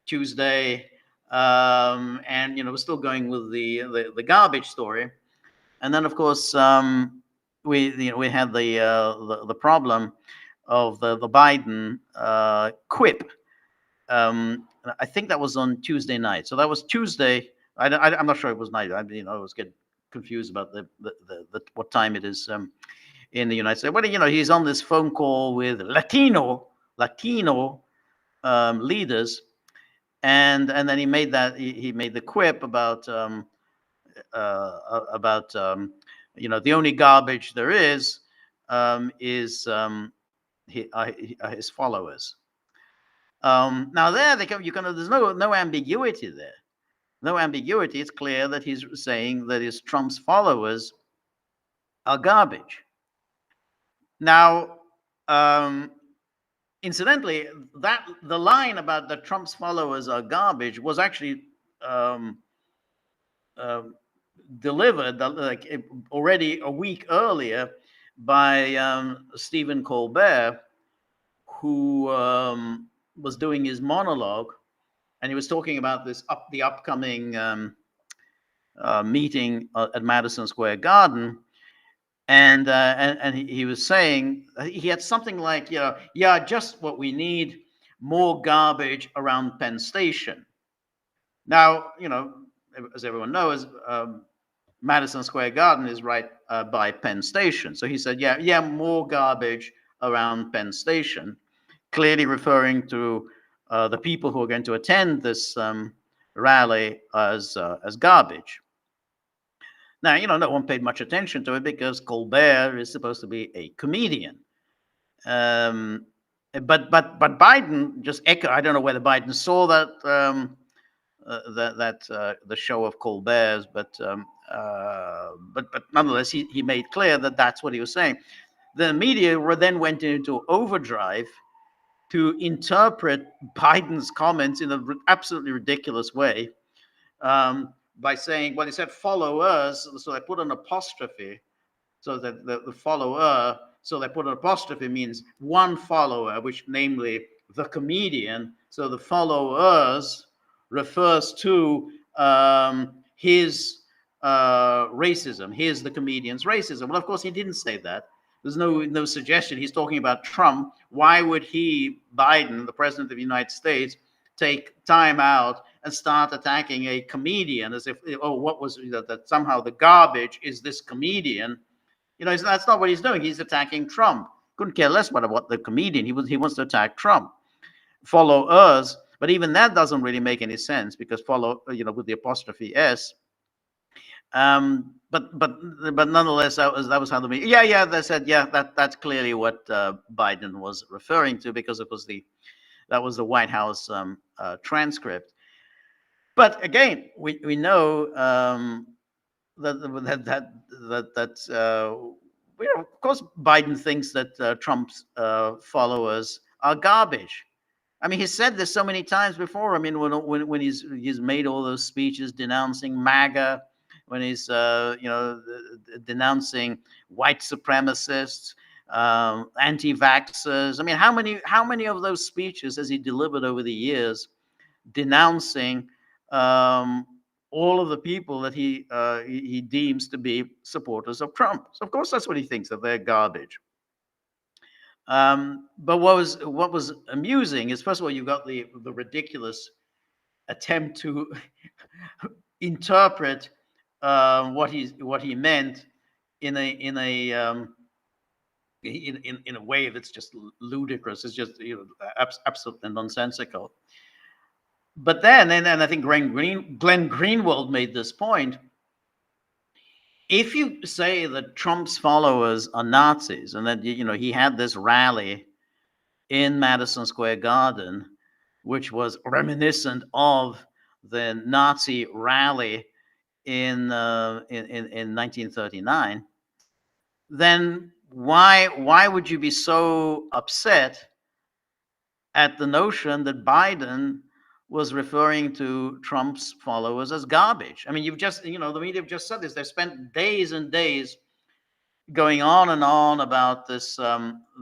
Tuesday, and we're still going with the garbage story. And then of course we had the problem of the Biden quip. I think that was on Tuesday night. So that was Tuesday. I'm not sure it was night. I was getting confused about the what time it is in the United States. Well, he's on this phone call with Latino leaders, and then he made the quip about the only garbage there is his followers. Now there there's no ambiguity there. No ambiguity. It's clear that he's saying that his Trump's followers are garbage. Now, incidentally, the line about that Trump's followers are garbage was actually delivered already a week earlier by Stephen Colbert, who was doing his monologue, and he was talking about the upcoming meeting at Madison Square Garden, and he was saying he had something like, yeah, just what we need, more garbage around Penn Station. Now, as everyone knows, Madison Square Garden is right by Penn Station. So he said, yeah, more garbage around Penn Station, clearly referring to the people who are going to attend this rally as garbage. Now, no one paid much attention to it because Colbert is supposed to be a comedian. But Biden just echoed. I don't know whether Biden saw that the show of Colbert's, but nonetheless, he made clear that that's what he was saying. The media then went into overdrive to interpret Biden's comments in an absolutely ridiculous way, by saying, well, he said followers, so they put an apostrophe, so that the follower, so they put an apostrophe means one follower, which namely the comedian. So the followers refers to his racism. Here's the comedian's racism. Well, of course, he didn't say that. There's no suggestion. He's talking about Trump. Why would he, Biden, the president of the United States, take time out and start attacking a comedian as if, what was that somehow the garbage is this comedian? That's not what he's doing. He's attacking Trump. Couldn't care less about the comedian. He wants to attack Trump. Followers, but even that doesn't really make any sense because follow, with the apostrophe s. But nonetheless, that was how the media. Yeah. They said, that's clearly what Biden was referring to because that was the White House transcript. But again, we know that of course, Biden thinks that Trump's followers are garbage. I mean, he's said this so many times before. I mean, when he's made all those speeches denouncing MAGA, when he's denouncing white supremacists, anti-vaxxers. I mean, how many of those speeches has he delivered over the years, denouncing all of the people that he deems to be supporters of Trump? So of course, that's what he thinks, that they're garbage. But what was amusing is, first of all, you got the ridiculous attempt to interpret what he meant in a way that's just ludicrous. It's just absolutely nonsensical. But then, and I think Glenn Greenwald made this point. If you say that Trump's followers are Nazis, and that he had this rally in Madison Square Garden, which was reminiscent of the Nazi rally in 1939, then why would you be so upset at the notion that Biden was referring to Trump's followers as garbage? I mean, you've just, the media have just said this. They've spent days and days going on and on about this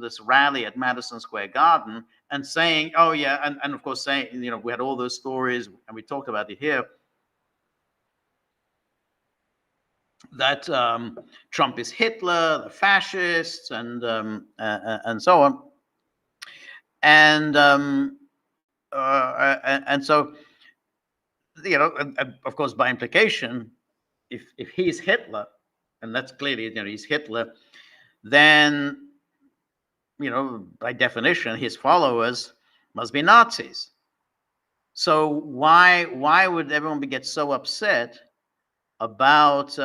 this rally at Madison Square Garden and saying, oh yeah, and of course saying, we had all those stories and we talked about it here, that Trump is Hitler, the fascists, and so on, and so of course, by implication, if he's Hitler, and that's clearly he's Hitler, then by definition his followers must be Nazis. So why would everyone get so upset about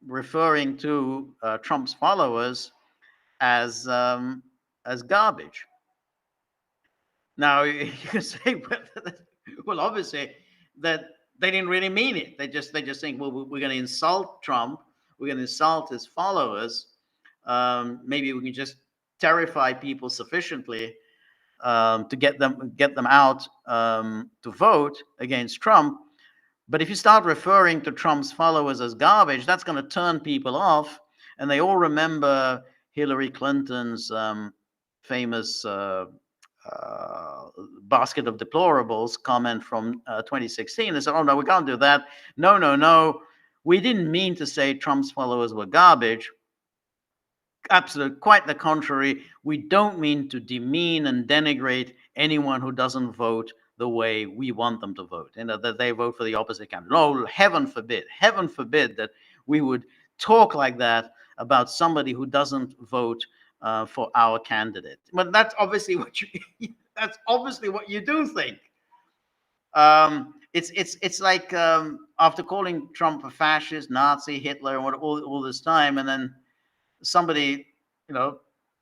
referring to Trump's followers as garbage? Now you can say, well, obviously that they didn't really mean it. They just think, well, we're going to insult Trump, we're going to insult his followers. Maybe we can just terrify people sufficiently to get them out to vote against Trump. But if you start referring to Trump's followers as garbage, that's going to turn people off. And they all remember Hillary Clinton's famous basket of deplorables comment from 2016. They said, oh, no, we can't do that. No. We didn't mean to say Trump's followers were garbage. Absolutely, quite the contrary. We don't mean to demean and denigrate anyone who doesn't vote the way we want them to vote, that they vote for the opposite candidate. No, heaven forbid that we would talk like that about somebody who doesn't vote for our candidate. But that's obviously what you do think. It's like after calling Trump a fascist, Nazi, Hitler, and all this time, and then somebody,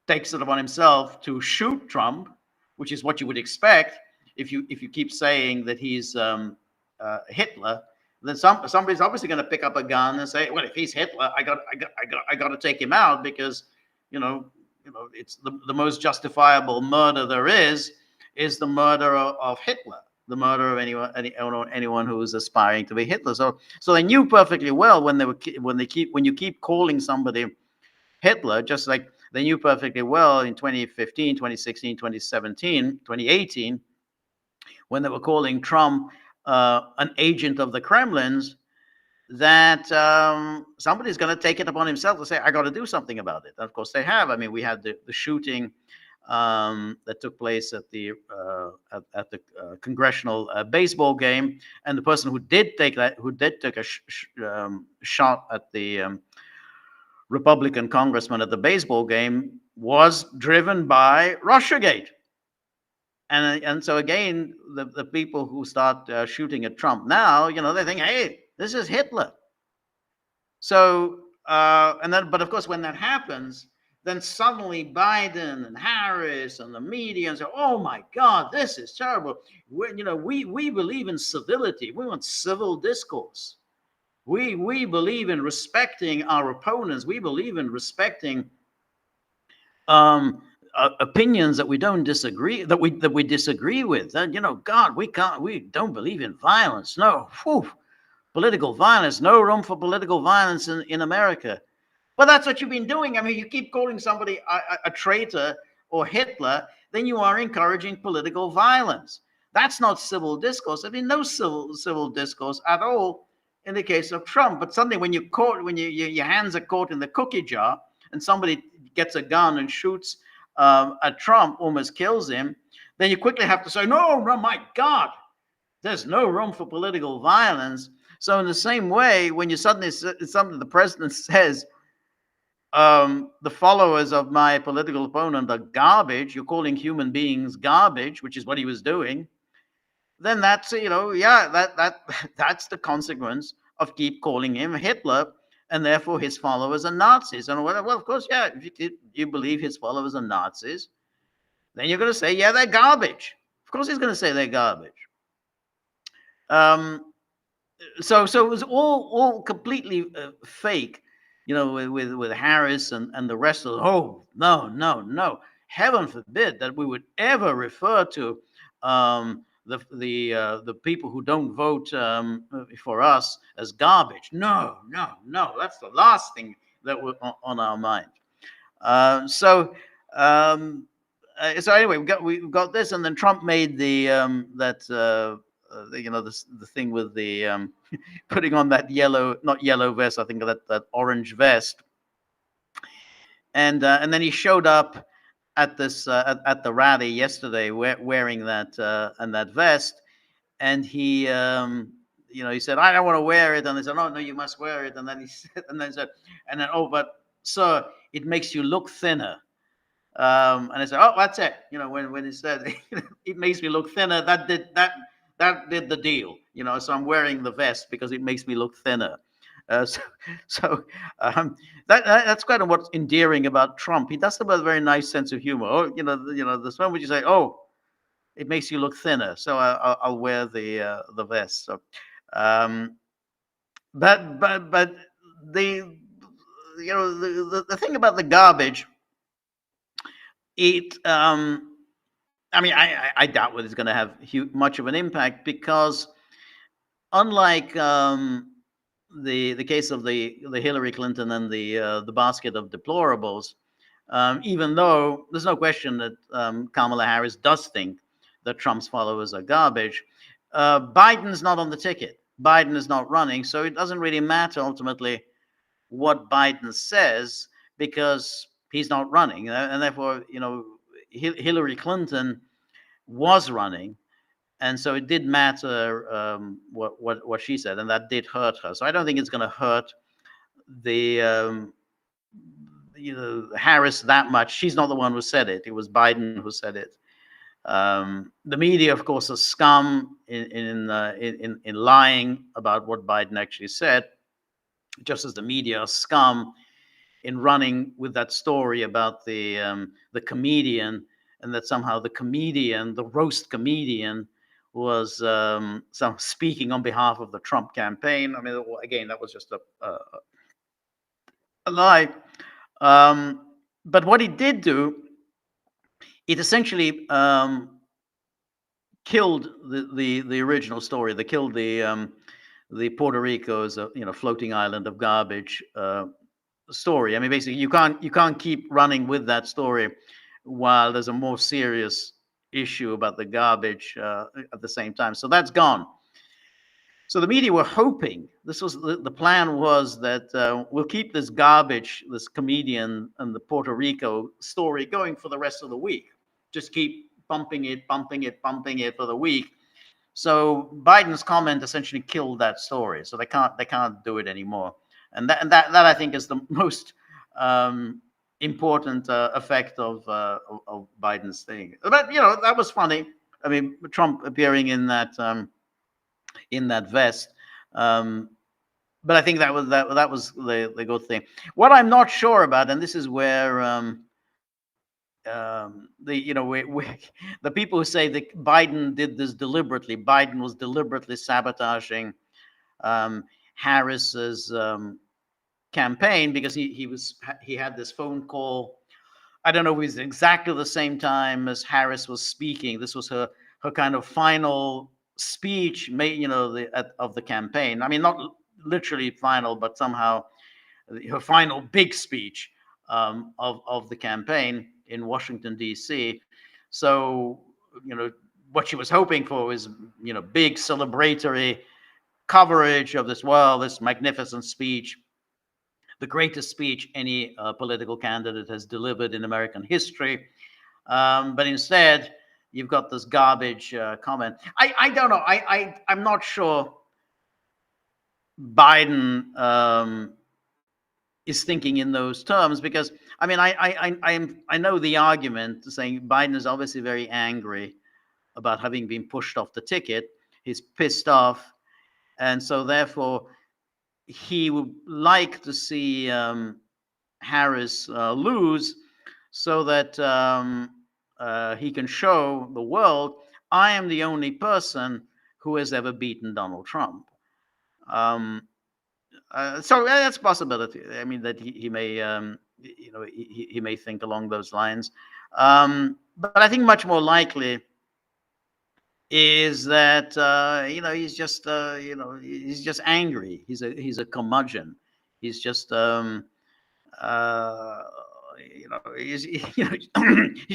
takes it upon himself to shoot Trump, which is what you would expect if you keep saying that he's Hitler. Then somebody's obviously going to pick up a gun and say, "Well, if he's Hitler, I got to take him out because, it's the most justifiable murder there is the murder of Hitler, the murder of anyone who is aspiring to be Hitler." So they knew perfectly well when you keep calling somebody Hitler, just like they knew perfectly well in 2015, 2016, 2017, 2018, when they were calling Trump an agent of the Kremlin's, that somebody's going to take it upon himself to say, "I got to do something about it." And of course, they have. I mean, we had the shooting that took place at the congressional baseball game, and the person who did take a shot at the Republican congressman at the baseball game was driven by Russiagate. And so again, the people who start shooting at Trump now, they think, "Hey, this is Hitler." So but of course, when that happens, then suddenly Biden and Harris and the media say, "Oh my God, this is terrible. We believe in civility. We want civil discourse. We believe in respecting our opponents. We believe in respecting opinions that we don't disagree that we disagree with. And God, we don't believe in violence. No, political violence. No room for political violence in America." But that's what you've been doing. I mean, you keep calling somebody a traitor or Hitler, then you are encouraging political violence. That's not civil discourse. I mean, no civil discourse at all in the case of Trump. But suddenly when your hands are caught in the cookie jar and somebody gets a gun and shoots at Trump, almost kills him, then you quickly have to say, no, my God, there's no room for political violence. So in the same way, when you suddenly something the president says, the followers of my political opponent are garbage, you're calling human beings garbage, which is what he was doing, then that's that's the consequence of keep calling him Hitler, and therefore his followers are Nazis. And well, of course, if you believe his followers are Nazis, then you're going to say, yeah, they're garbage. Of course, he's going to say they're garbage. So it was all completely fake, with Harris and the rest of. Oh no, heaven forbid that we would ever refer to the people who don't vote for us as garbage. No, that's the last thing that was on our mind. So anyway, we got this, and then Trump made the thing with the putting on that not yellow vest, I think that orange vest, and then he showed up at this at the rally yesterday wearing that and that vest, and he he said, "I don't want to wear it," and they said, "No, you must wear it," and then he said, "Oh, but sir, it makes you look thinner." And I said, "Oh, that's it." When he said it makes me look thinner, that did the deal. So I'm wearing the vest because it makes me look thinner. That's kind of what's endearing about Trump. He does have a very nice sense of humor. Oh, this one would you say, "Oh, it makes you look thinner," so I'll wear the vest. So, but the the thing about the garbage, it I mean, I doubt whether it's going to have much of an impact, because unlike the case of the Hillary Clinton and the basket of deplorables, even though there's no question that Kamala Harris does think that Trump's followers are garbage, Biden's not on the ticket. Biden is not running, so it doesn't really matter ultimately what Biden says because he's not running, and therefore, Hillary Clinton was running, and so it did matter what she said, and that did hurt her. So I don't think it's going to hurt the Harris that much. She's not the one who said it. It was Biden who said it. The media, of course, are scum in lying about what Biden actually said, just as the media are scum in running with that story about the comedian, and that somehow the comedian, the roast comedian, was speaking on behalf of the Trump campaign. I mean, again, that was just a lie. But what he did do, it essentially killed the original story. They killed the Puerto Rico's floating island of garbage story. I mean, basically, you can't keep running with that story while there's a more serious issue about the garbage at the same time. So that's gone. So the media were hoping, this was the plan, was that we'll keep this garbage, this comedian and the Puerto Rico story going for the rest of the week. Just keep bumping it for the week. So Biden's comment essentially killed that story. So they can't do it anymore. And that I think is the most important effect of Biden's thing. But that was funny. I mean, Trump appearing in that vest. But I think that was the good thing. What I'm not sure about, and this is where the people who say that Biden did this deliberately, Biden was deliberately sabotaging Harris's campaign because he had this phone call. I don't know if it was exactly the same time as Harris was speaking. This was her kind of final speech, of the campaign. I mean, not literally final, but somehow her final big speech of the campaign in Washington, D.C. So, what she was hoping for was, big celebratory coverage of this magnificent speech, the greatest speech any political candidate has delivered in American history. But instead, you've got this garbage comment. I don't know. I'm not sure Biden is thinking in those terms, because I mean, I know the argument saying Biden is obviously very angry about having been pushed off the ticket. He's pissed off, and so therefore he would like to see Harris lose, so that he can show the world, I am the only person who has ever beaten Donald Trump. So that's a possibility. I mean, that he may, he may think along those lines. But I think much more likely is that he's just he's just angry. He's a curmudgeon. He's just he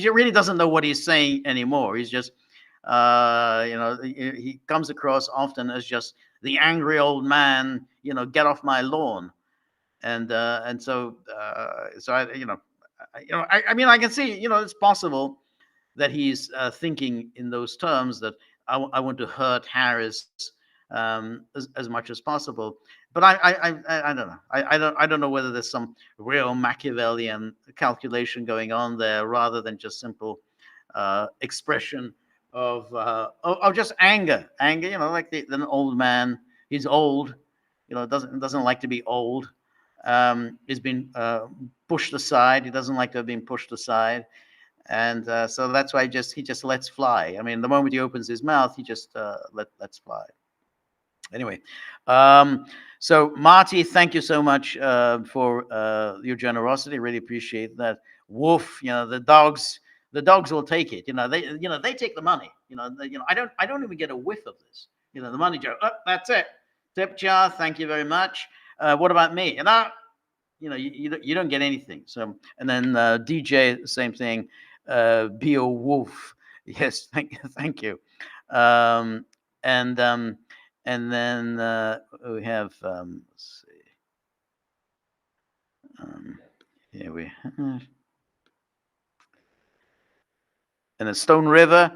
really doesn't know what he's saying anymore. He's just he comes across often as just the angry old man. Get off my lawn. And so I mean, I can see, it's possible that he's thinking in those terms, that I want to hurt Harris as much as possible. But I don't know. I don't know whether there's some real Machiavellian calculation going on there, rather than just simple expression of just anger. Like the old man. He's old. Doesn't like to be old. He's been pushed aside. He doesn't like to have been pushed aside. And so that's why he just lets fly. I mean, the moment he opens his mouth, he just lets fly. Anyway, so Marty, thank you so much for your generosity. Really appreciate that. Woof, the dogs will take it. They take the money. I don't even get a whiff of this. The money jar. Oh, that's it. Tip jar. Thank you very much. What about me? And you don't get anything. So, and then DJ, same thing. Be a wolf. Yes, thank you. And then we have, let's see, here we have, and the Stone River.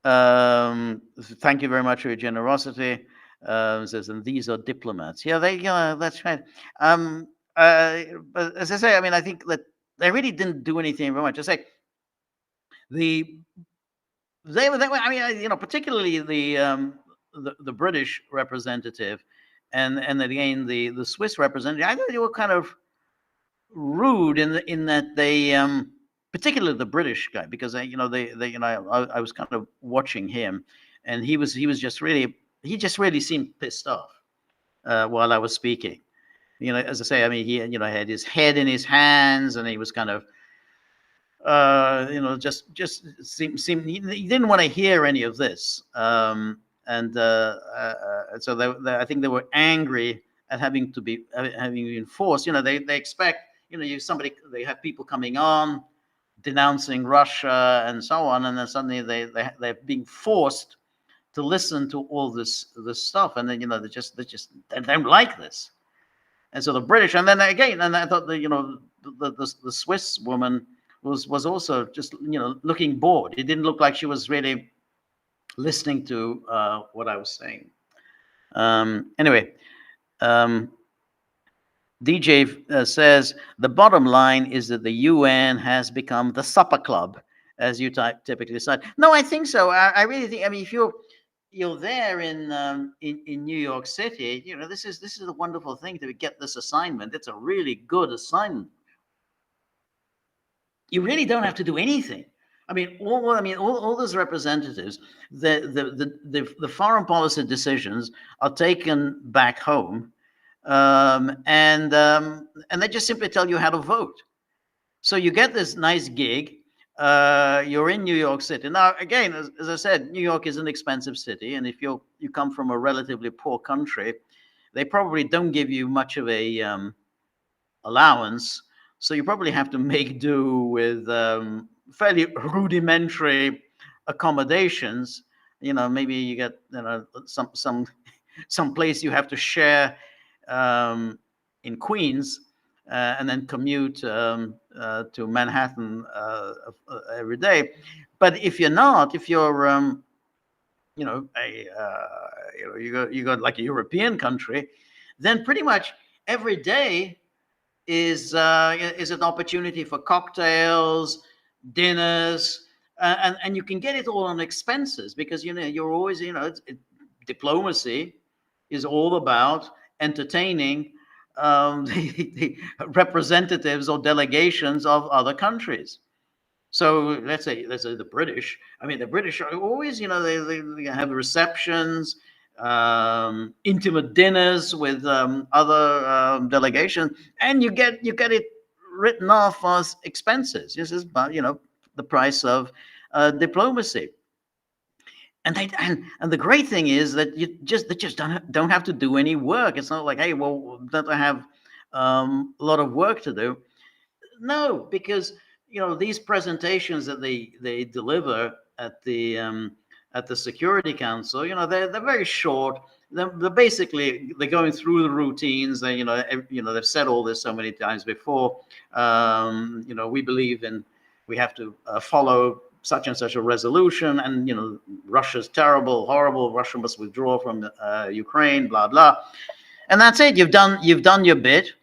Thank you very much for your generosity. Says, and these are diplomats. Yeah, that's right. But as I say, I mean, I think that they really didn't do anything very much. I say the I mean, particularly the British representative, and again the Swiss representative. I thought they were kind of rude in that they, particularly the British guy, because I was kind of watching him, and he just really seemed pissed off while I was speaking. As I say, I mean, he had his head in his hands, and he was kind of just seemed he didn't want to hear any of this. And so I think they were angry at having been forced. They expect, they have people coming on denouncing Russia and so on, and then suddenly they're being forced to listen to all this stuff, and then they don't like this. And so the British, and then again, and I thought the Swiss woman was also just looking bored. It didn't look like she was really listening to what I was saying. Anyway, DJ says the bottom line is that the UN has become the supper club, as you typically decide. No, I think so. I really think. I mean, if you're there in New York City, this is a wonderful thing to get this assignment. It's a really good assignment. You really don't have to do anything. I mean, all those representatives, the foreign policy decisions are taken back home, and they just simply tell you how to vote. So you get this nice gig. You're in New York City. Now, again, as I said, New York is an expensive city, and if you come from a relatively poor country, they probably don't give you much of a allowance. So you probably have to make do with fairly rudimentary accommodations. Maybe you get some place you have to share in Queens, and then commute to Manhattan every day. But if you're you got like a European country, then pretty much every day is an opportunity for cocktails, dinners, and you can get it all on expenses, because you're always diplomacy is all about entertaining the representatives or delegations of other countries. So let's say the British. I mean, the British are always, they have receptions, intimate dinners with other delegations, and you get it written off as expenses. This is, the price of diplomacy. And the great thing is that they just don't have to do any work. It's not like, hey, well, don't I have a lot of work to do? No, because these presentations that they deliver at the Security Council, they're very short. They're basically going through the routines. They've said all this so many times before. We believe we have to follow such and such a resolution, and Russia's terrible, horrible. Russia must withdraw from Ukraine. Blah blah, and that's it. You've done your bit.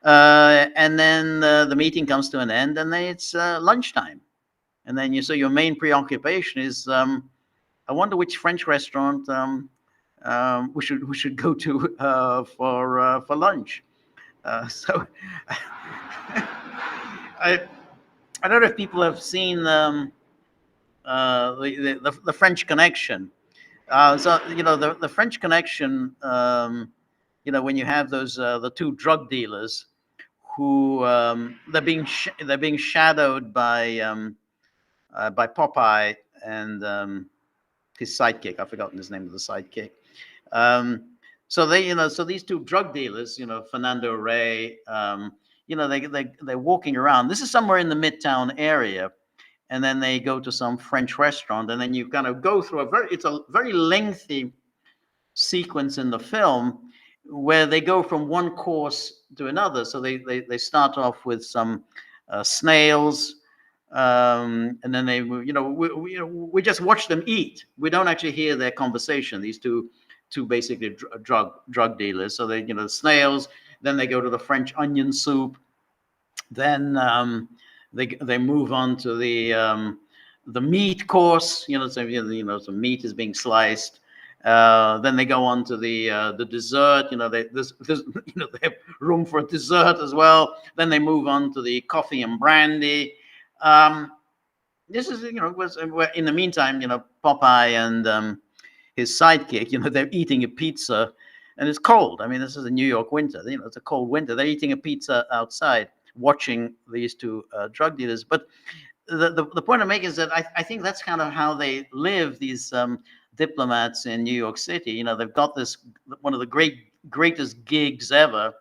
And then the meeting comes to an end, and then it's lunchtime. And then so your main preoccupation is, I wonder which French restaurant we should go to for lunch. So I don't know if people have seen the French Connection. So the French Connection. When you have those the two drug dealers who they're being shadowed by Popeye and his sidekick. I've forgotten his name of the sidekick. So these two drug dealers, Fernando Rey, they're walking around. This is somewhere in the Midtown area, and then they go to some French restaurant, and then you kind of go through it's a very lengthy sequence in the film where they go from one course to another. So they start off with some snails, and then they, we just watch them eat. We don't actually hear their conversation. These two basically drug dealers. So they, snails. Then they go to the French onion soup. Then they move on to the meat course. So meat is being sliced. Then they go on to the dessert. There's they have room for a dessert as well. Then they move on to the coffee and brandy. This is in the meantime, Popeye and his sidekick, they're eating a pizza, and it's cold. I mean, this is a New York winter. It's a cold winter. They're eating a pizza outside, watching these two drug dealers. But the point I'm making is that I think that's kind of how they live, these diplomats in New York City. They've got this, one of the greatest gigs ever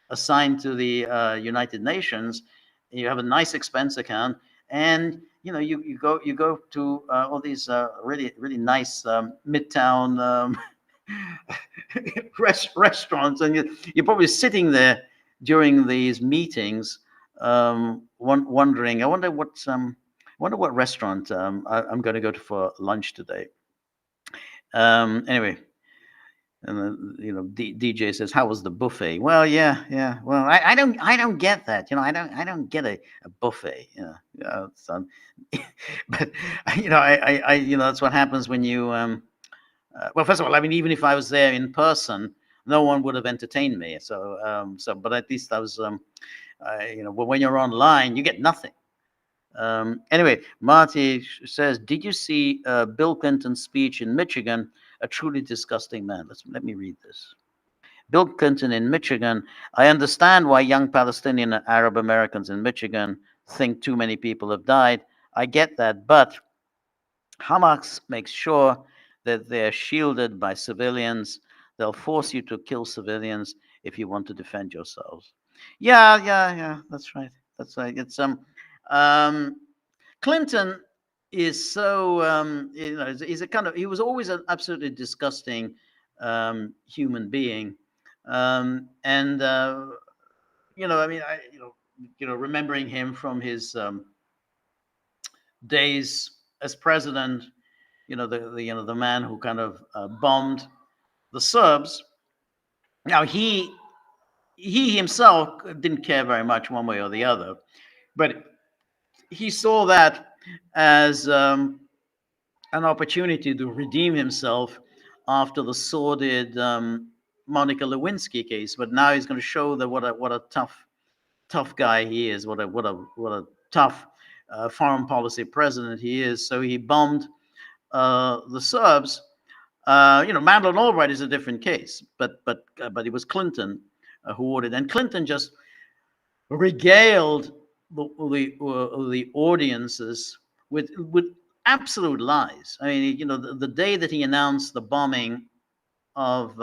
assigned to the United Nations. You have a nice expense account, and you go to all these really nice midtown restaurants, and you're probably sitting there during these meetings, wondering, I wonder what restaurant I'm going to go to for lunch today. Anyway, and DJ says, "How was the buffet?" Well, yeah. Well, I don't get that. I don't get a buffet. But that's what happens when you. Well, first of all, I mean, even if I was there in person, no one would have entertained me. So, but at least I was. When you're online, you get nothing. Anyway, Marty says, "Did you see Bill Clinton's speech in Michigan? A truly disgusting man." Let me read this. Bill Clinton in Michigan. "I understand why young Palestinian and Arab Americans in Michigan think too many people have died. I get that, but Hamas makes sure that they're shielded by civilians. They'll force you to kill civilians if you want to defend yourselves." Yeah. That's right. It's Clinton is so he's a kind of, he was always an absolutely disgusting human being, and I mean, remembering him from his days as president, the man who kind of bombed the Serbs. Now he himself didn't care very much one way or the other, but he saw that as an opportunity to redeem himself after the sordid Monica Lewinsky case. But now he's going to show that what a tough guy he is, what a tough foreign policy president he is. So he bombed the Serbs. Madeleine Albright is a different case, but it was Clinton who ordered, and Clinton just regaled the audiences with absolute lies. I mean, the day that he announced the bombing of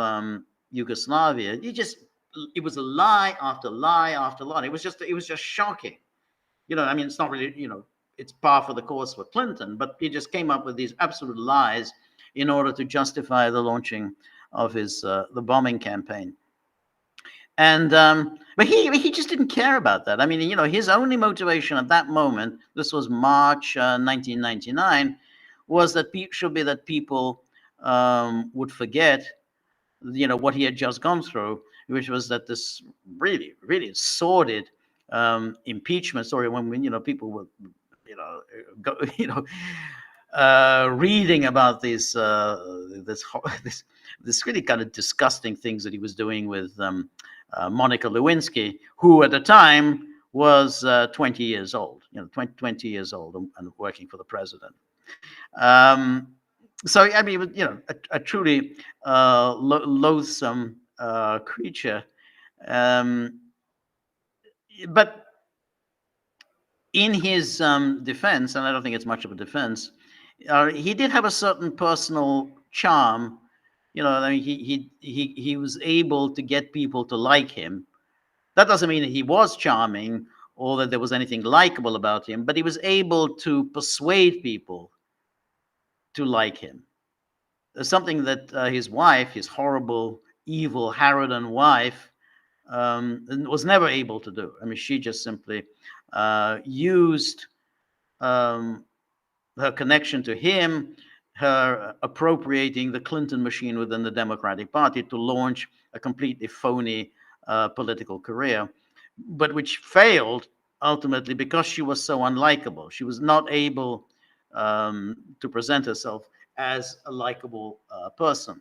Yugoslavia, it was a lie after lie after lie. It was just shocking. I mean, it's not really, it's par for the course for Clinton, but he just came up with these absolute lies in order to justify the launching of his the bombing campaign. And but he just didn't care about that. I mean, his only motivation at that moment, this was March 1999, was that people would forget, what he had just gone through, which was that this really, really sordid impeachment story, when people were, reading about this really kind of disgusting things that he was doing with Monica Lewinsky, who at the time was 20 years old, 20 years old and working for the president. So I mean, a truly loathsome creature. But in his defense, and I don't think it's much of a defense, he did have a certain personal charm. I mean, he was able to get people to like him. That doesn't mean that he was charming or that there was anything likable about him, but he was able to persuade people to like him. something that his wife, his horrible, evil Harridan wife, was never able to do. I mean, she just simply used her connection to him, her appropriating the Clinton machine within the Democratic Party to launch a completely phony political career, but which failed ultimately because she was so unlikable. She was not able to present herself as a likable person.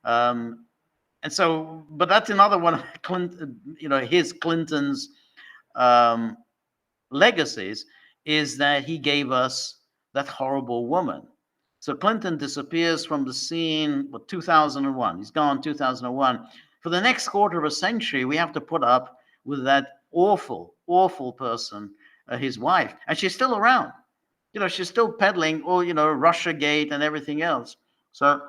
And so, but that's another one of Clinton, Clinton's legacies, is that he gave us that horrible woman. So Clinton disappears from the scene, 2001. He's gone 2001. For the next quarter of a century, we have to put up with that awful, awful person, his wife. And she's still around. She's still peddling all, Russiagate and everything else. So,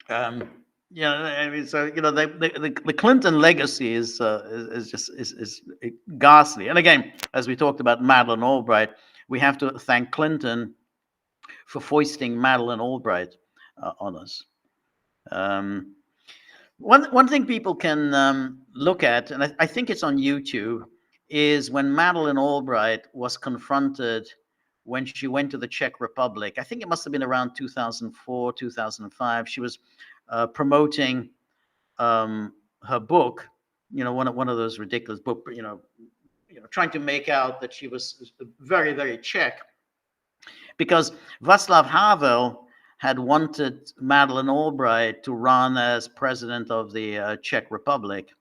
I mean, so the Clinton legacy is just ghastly. And again, as we talked about Madeleine Albright, we have to thank Clinton for foisting Madeleine Albright on us. One thing people can look at, and I think it's on YouTube, is when Madeleine Albright was confronted when she went to the Czech Republic. I think it must have been around 2004, 2005. She was promoting her book, one of those ridiculous book, trying to make out that she was very, very Czech, because Václav Havel had wanted Madeleine Albright to run as president of the Czech Republic.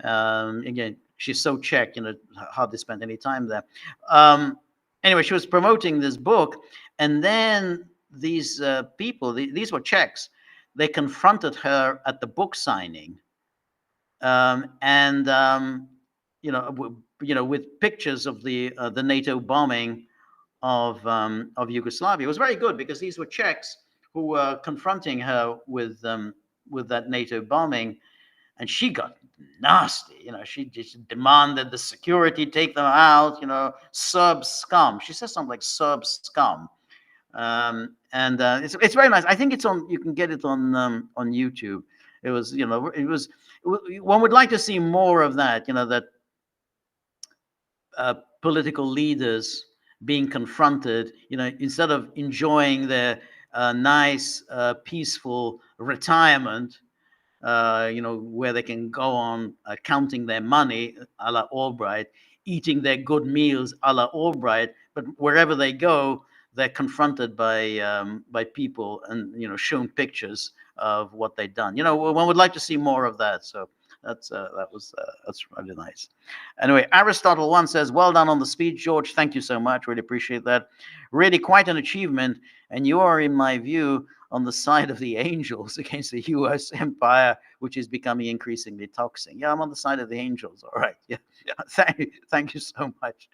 Again, she's so Czech, hardly spent any time there. Anyway, she was promoting this book, and then these people, these were Czechs, they confronted her at the book signing, with pictures of the NATO bombing of Yugoslavia. It was very good because these were Czechs who were confronting her with that NATO bombing, and she got nasty. She just demanded the security take them out. Serb scum. She says something like Serb scum. It's very nice. I think it's on. You can get it on YouTube. It was, one would like to see more of that. That political leaders being confronted. Instead of enjoying their nice, peaceful retirement, where they can go on counting their money, a la Albright, eating their good meals, a la Albright, but wherever they go, they're confronted by people and shown pictures of what they've done. One would like to see more of that. So that's really nice. Anyway, Aristotle 1 says, "Well done on the speech, George. Thank you so much. Really appreciate that. Really quite an achievement. And you are, in my view, on the side of the angels against the U.S. empire, which is becoming increasingly toxic." Yeah, I'm on the side of the angels. All right. Yeah. Thank you so much,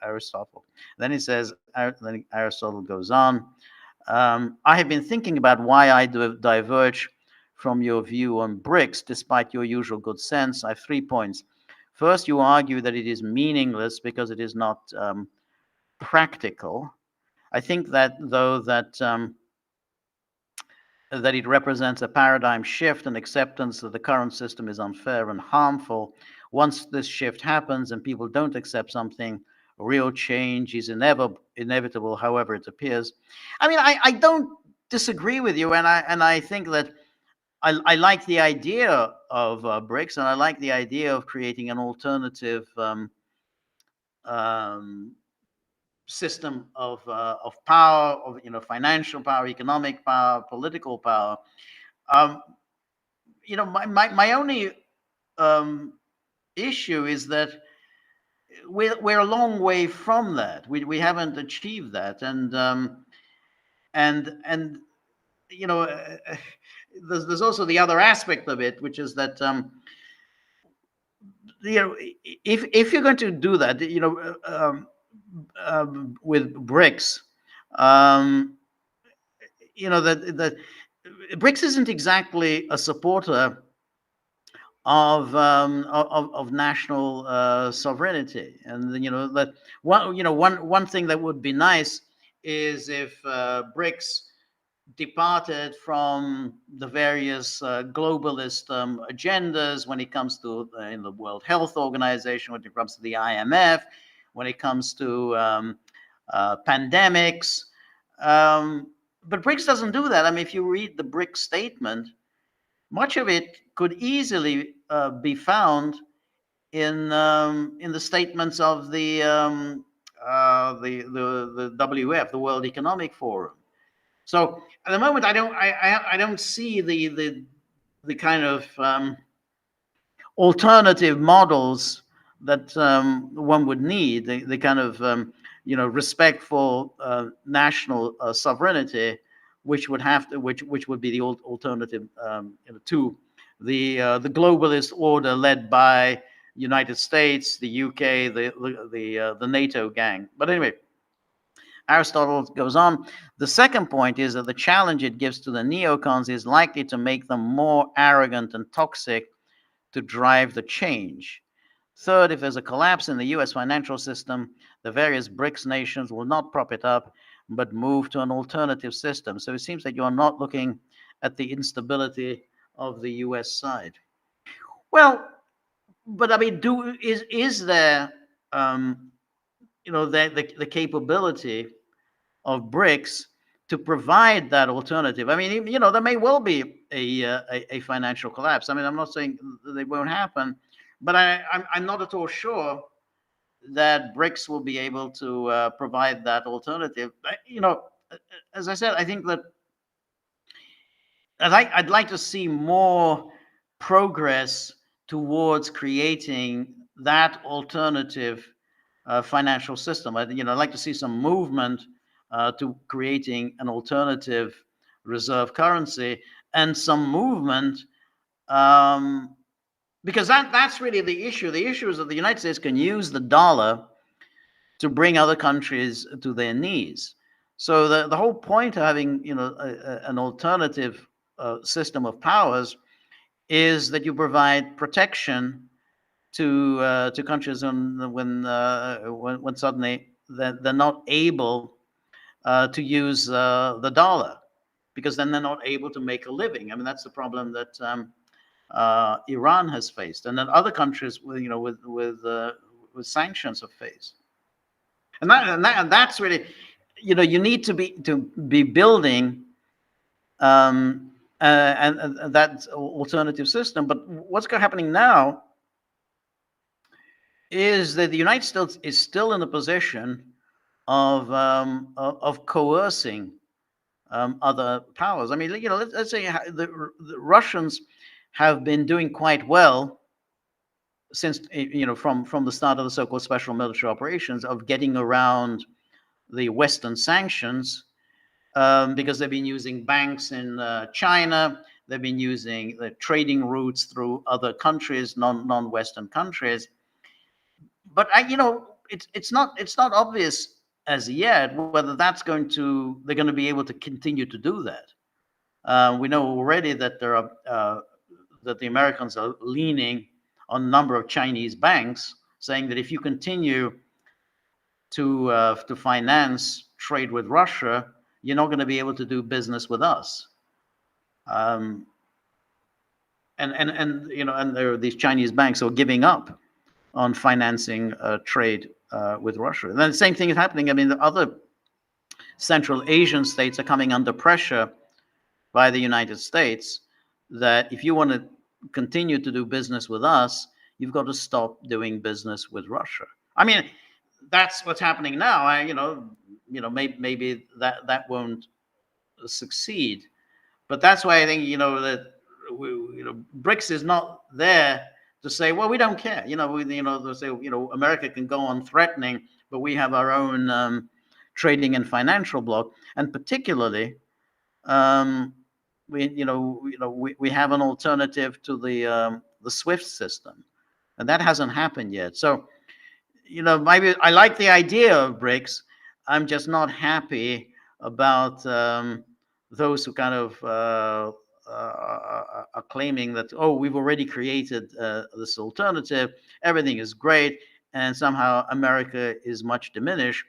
Aristotle. Then he says, then Aristotle goes on. "I have been thinking about why I diverge from your view on BRICS, despite your usual good sense. I have 3 points. First, you argue that it is meaningless because it is not practical. I think that, though, that it represents a paradigm shift and acceptance that the current system is unfair and harmful. Once this shift happens and people don't accept something, real change is inevitable, however it appears." I mean, I don't disagree with you, and I think that I like the idea of BRICS, and I like the idea of creating an alternative system of power, of financial power, economic power, political power. My only issue is that we're a long way from that. We haven't achieved that, and there's also the other aspect of it, which is that if you're going to do that, with BRICS, that BRICS isn't exactly a supporter of national sovereignty, and that one thing that would be nice is if BRICS departed from the various globalist agendas when it comes to in the World Health Organization, when it comes to the IMF, when it comes to pandemics. But BRICS doesn't do that. I mean, if you read the BRICS statement, much of it could easily be found in the statements of the WF, the World Economic Forum. So at the moment, I don't see the kind of alternative models that one would need, the kind of respect for national sovereignty, which would have to, which would be the alternative to the globalist order led by United States, the UK, the NATO gang. But anyway, Aristotle goes on. The second point is that the challenge it gives to the neocons is likely to make them more arrogant and toxic to drive the change. Third, if there's a collapse in the US financial system, the various BRICS nations will not prop it up, but move to an alternative system. So it seems that you're not looking at the instability of the US side. Well, but I mean, is there the capability of BRICS to provide that alternative? I mean, there may well be a financial collapse. I mean, I'm not saying they won't happen, but I'm not at all sure that BRICS will be able to provide that alternative. As I said, I think that I'd like to see more progress towards creating that alternative financial system. I'd like to see some movement to creating an alternative reserve currency and some movement, because that's really the issue. The issue is that the United States can use the dollar to bring other countries to their knees. So the whole point of having an alternative system of powers is that you provide protection to countries when suddenly they're not able to use the dollar, because then they're not able to make a living. I mean, that's the problem that Iran has faced, and then other countries with sanctions have faced. And that's really, you need to be building and that alternative system. But what's happening now is that the United States is still in a position of coercing other powers. I mean, let's say the Russians have been doing quite well since from the start of the so-called special military operations, of getting around the Western sanctions, because they've been using banks in China. They've been using the trading routes through other countries, non-Western countries. But it's not obvious as yet whether they're going to be able to continue to do that. We know already that that the Americans are leaning on a number of Chinese banks, saying that if you continue to finance trade with Russia, you're not going to be able to do business with us. And there are these Chinese banks who are giving up on financing trade with Russia. And then the same thing is happening. I mean, the other Central Asian states are coming under pressure by the United States that if you want to continue to do business with us, you've got to stop doing business with Russia. I mean, that's what's happening now. Maybe that won't succeed, but that's why I think that BRICS is not there to say, well, we don't care. They'll say, America can go on threatening, but we have our own trading and financial bloc, and particularly, we have an alternative to the SWIFT system, and that hasn't happened yet. So, maybe I like the idea of BRICS. I'm just not happy about those who kind of are claiming that, oh, we've already created this alternative, everything is great, and somehow America is much diminished,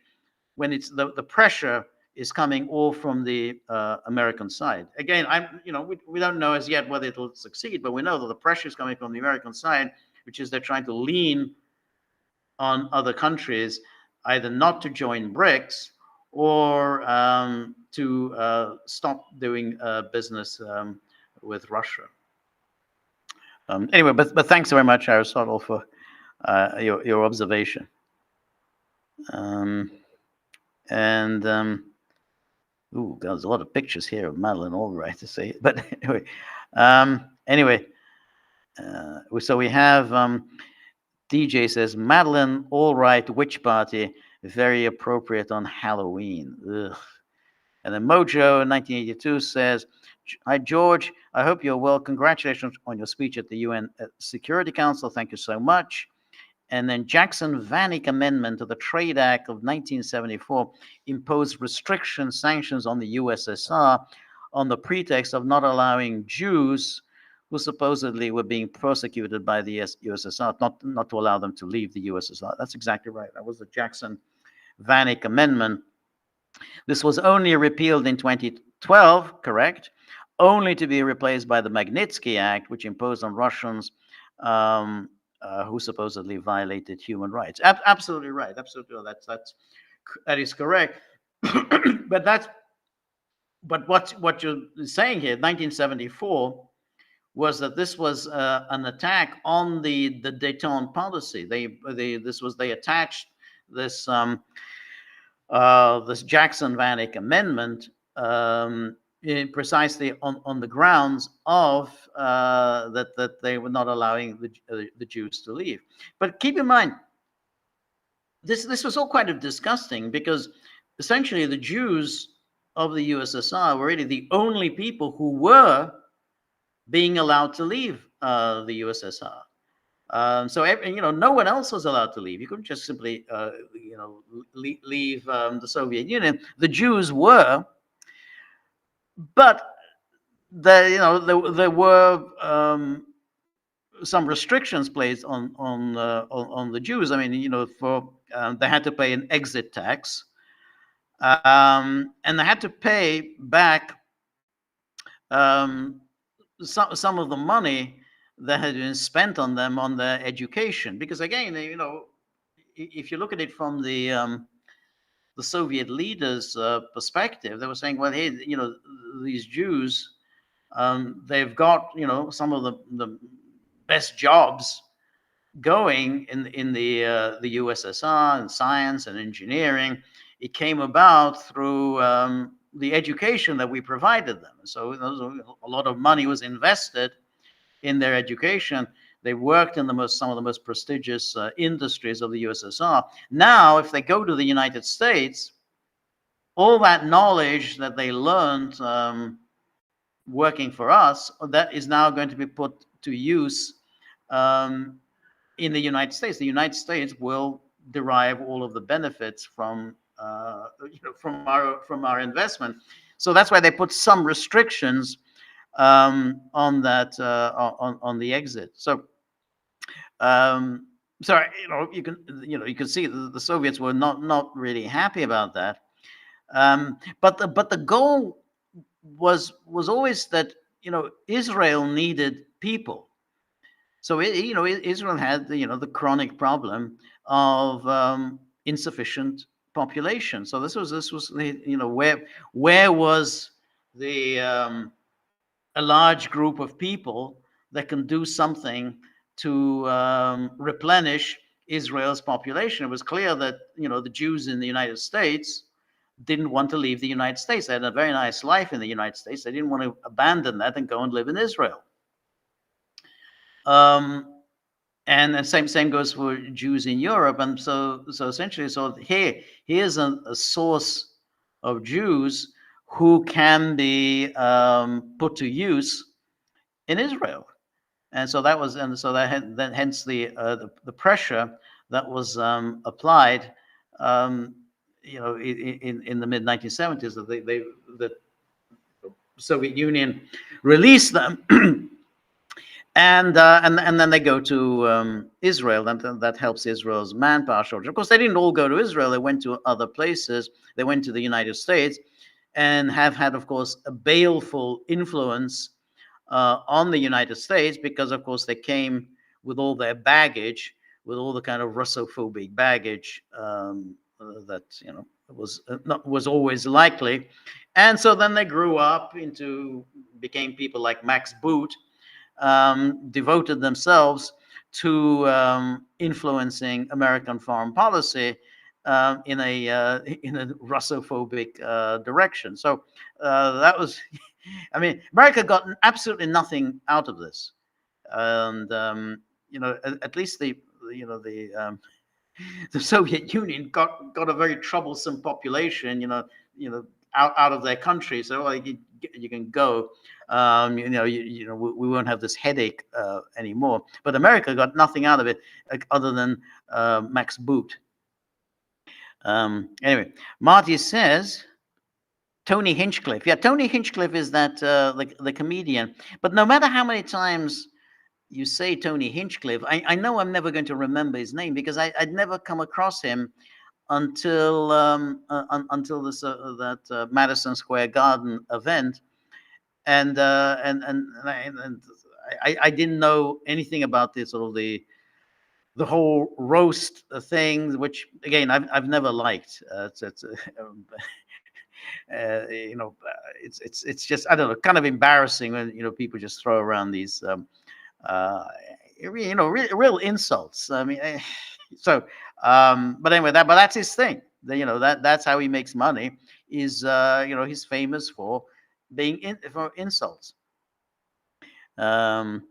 when it's the pressure is coming all from the American side. Again, we don't know as yet whether it'll succeed, but we know that the pressure is coming from the American side, which is they're trying to lean on other countries either not to join BRICS or to stop doing business with Russia. Anyway, but thanks very much, Aristotle, for your observation. Ooh, God, there's a lot of pictures here of Madeleine Albright to see. But anyway, so we have DJ says Madeleine Albright Witch Party, very appropriate on Halloween. Ugh. And then Mojo in 1982 says, "Hi George, I hope you're well. Congratulations on your speech at the UN Security Council. Thank you so much." And then Jackson-Vanik Amendment to the Trade Act of 1974 imposed restrictions, sanctions on the USSR on the pretext of not allowing Jews who supposedly were being persecuted by the USSR, not to allow them to leave the USSR. That's exactly right. That was the Jackson-Vanik Amendment. This was only repealed in 2012, correct? Only to be replaced by the Magnitsky Act, which imposed on Russians who supposedly violated human rights. Absolutely right. Absolutely, that is correct. but what you're saying here, 1974, was that this was an attack on the détente policy. They attached this this Jackson-Vanik Amendment precisely on the grounds of that they were not allowing the Jews to leave. But keep in mind, this was all kind of disgusting, because essentially the Jews of the USSR were really the only people who were being allowed to leave the USSR. So no one else was allowed to leave. You couldn't just simply leave the Soviet Union. The Jews were, but there were some restrictions placed on the Jews. I mean, for they had to pay an exit tax, and they had to pay back some of the money that had been spent on them on their education. Because again, if you look at it from the Soviet leaders' perspective, they were saying, well, hey, these Jews, they've got some of the best jobs going in the USSR in science and engineering. It came about through the education that we provided them. So a lot of money was invested in their education. They worked in some of the most prestigious industries of the USSR. Now, if they go to the United States, all that knowledge that they learned working for us, that is now going to be put to use in the United States. The United States will derive all of the benefits from our investment. So that's why they put some restrictions on that on the exit. So you can see the Soviets were not really happy about that. But the goal was always that Israel needed people. So Israel had the chronic problem of insufficient population. So this was where was the a large group of people that can do something to replenish Israel's population. It was clear that the Jews in the United States didn't want to leave the United States. They had a very nice life in the United States. They didn't want to abandon that and go and live in Israel. And the same goes for Jews in Europe. And so essentially, here's a source of Jews who can be put to use in Israel. And so that was, hence the pressure that was applied, in the mid 1970s, that the Soviet Union released them. and then they go to Israel. That helps Israel's manpower shortage. Of course, they didn't all go to Israel. They went to other places. They went to the United States, and have had, of course, a baleful influence on the United States, because, of course, they came with all their baggage, with all the kind of Russophobic baggage that was always likely. And so then they grew up became people like Max Boot, devoted themselves to influencing American foreign policy in a Russophobic direction. So that was, I mean, America got absolutely nothing out of this, and at least the Soviet Union got a very troublesome population, out of their country. So like you can go, we won't have this headache anymore. But America got nothing out of it other than Max Boot. Anyway, Marty says Tony Hinchcliffe. Yeah, Tony Hinchcliffe is that the comedian. But no matter how many times you say Tony Hinchcliffe, I know I'm never going to remember his name, because I'd never come across him until this that Madison Square Garden event, and I didn't know anything about this, sort of the whole roast thing, which again I've never liked. It's just, I don't know, kind of embarrassing when people just throw around these real insults. I mean, but anyway, that's his thing. That's how he makes money. Is he's famous for being for insults. And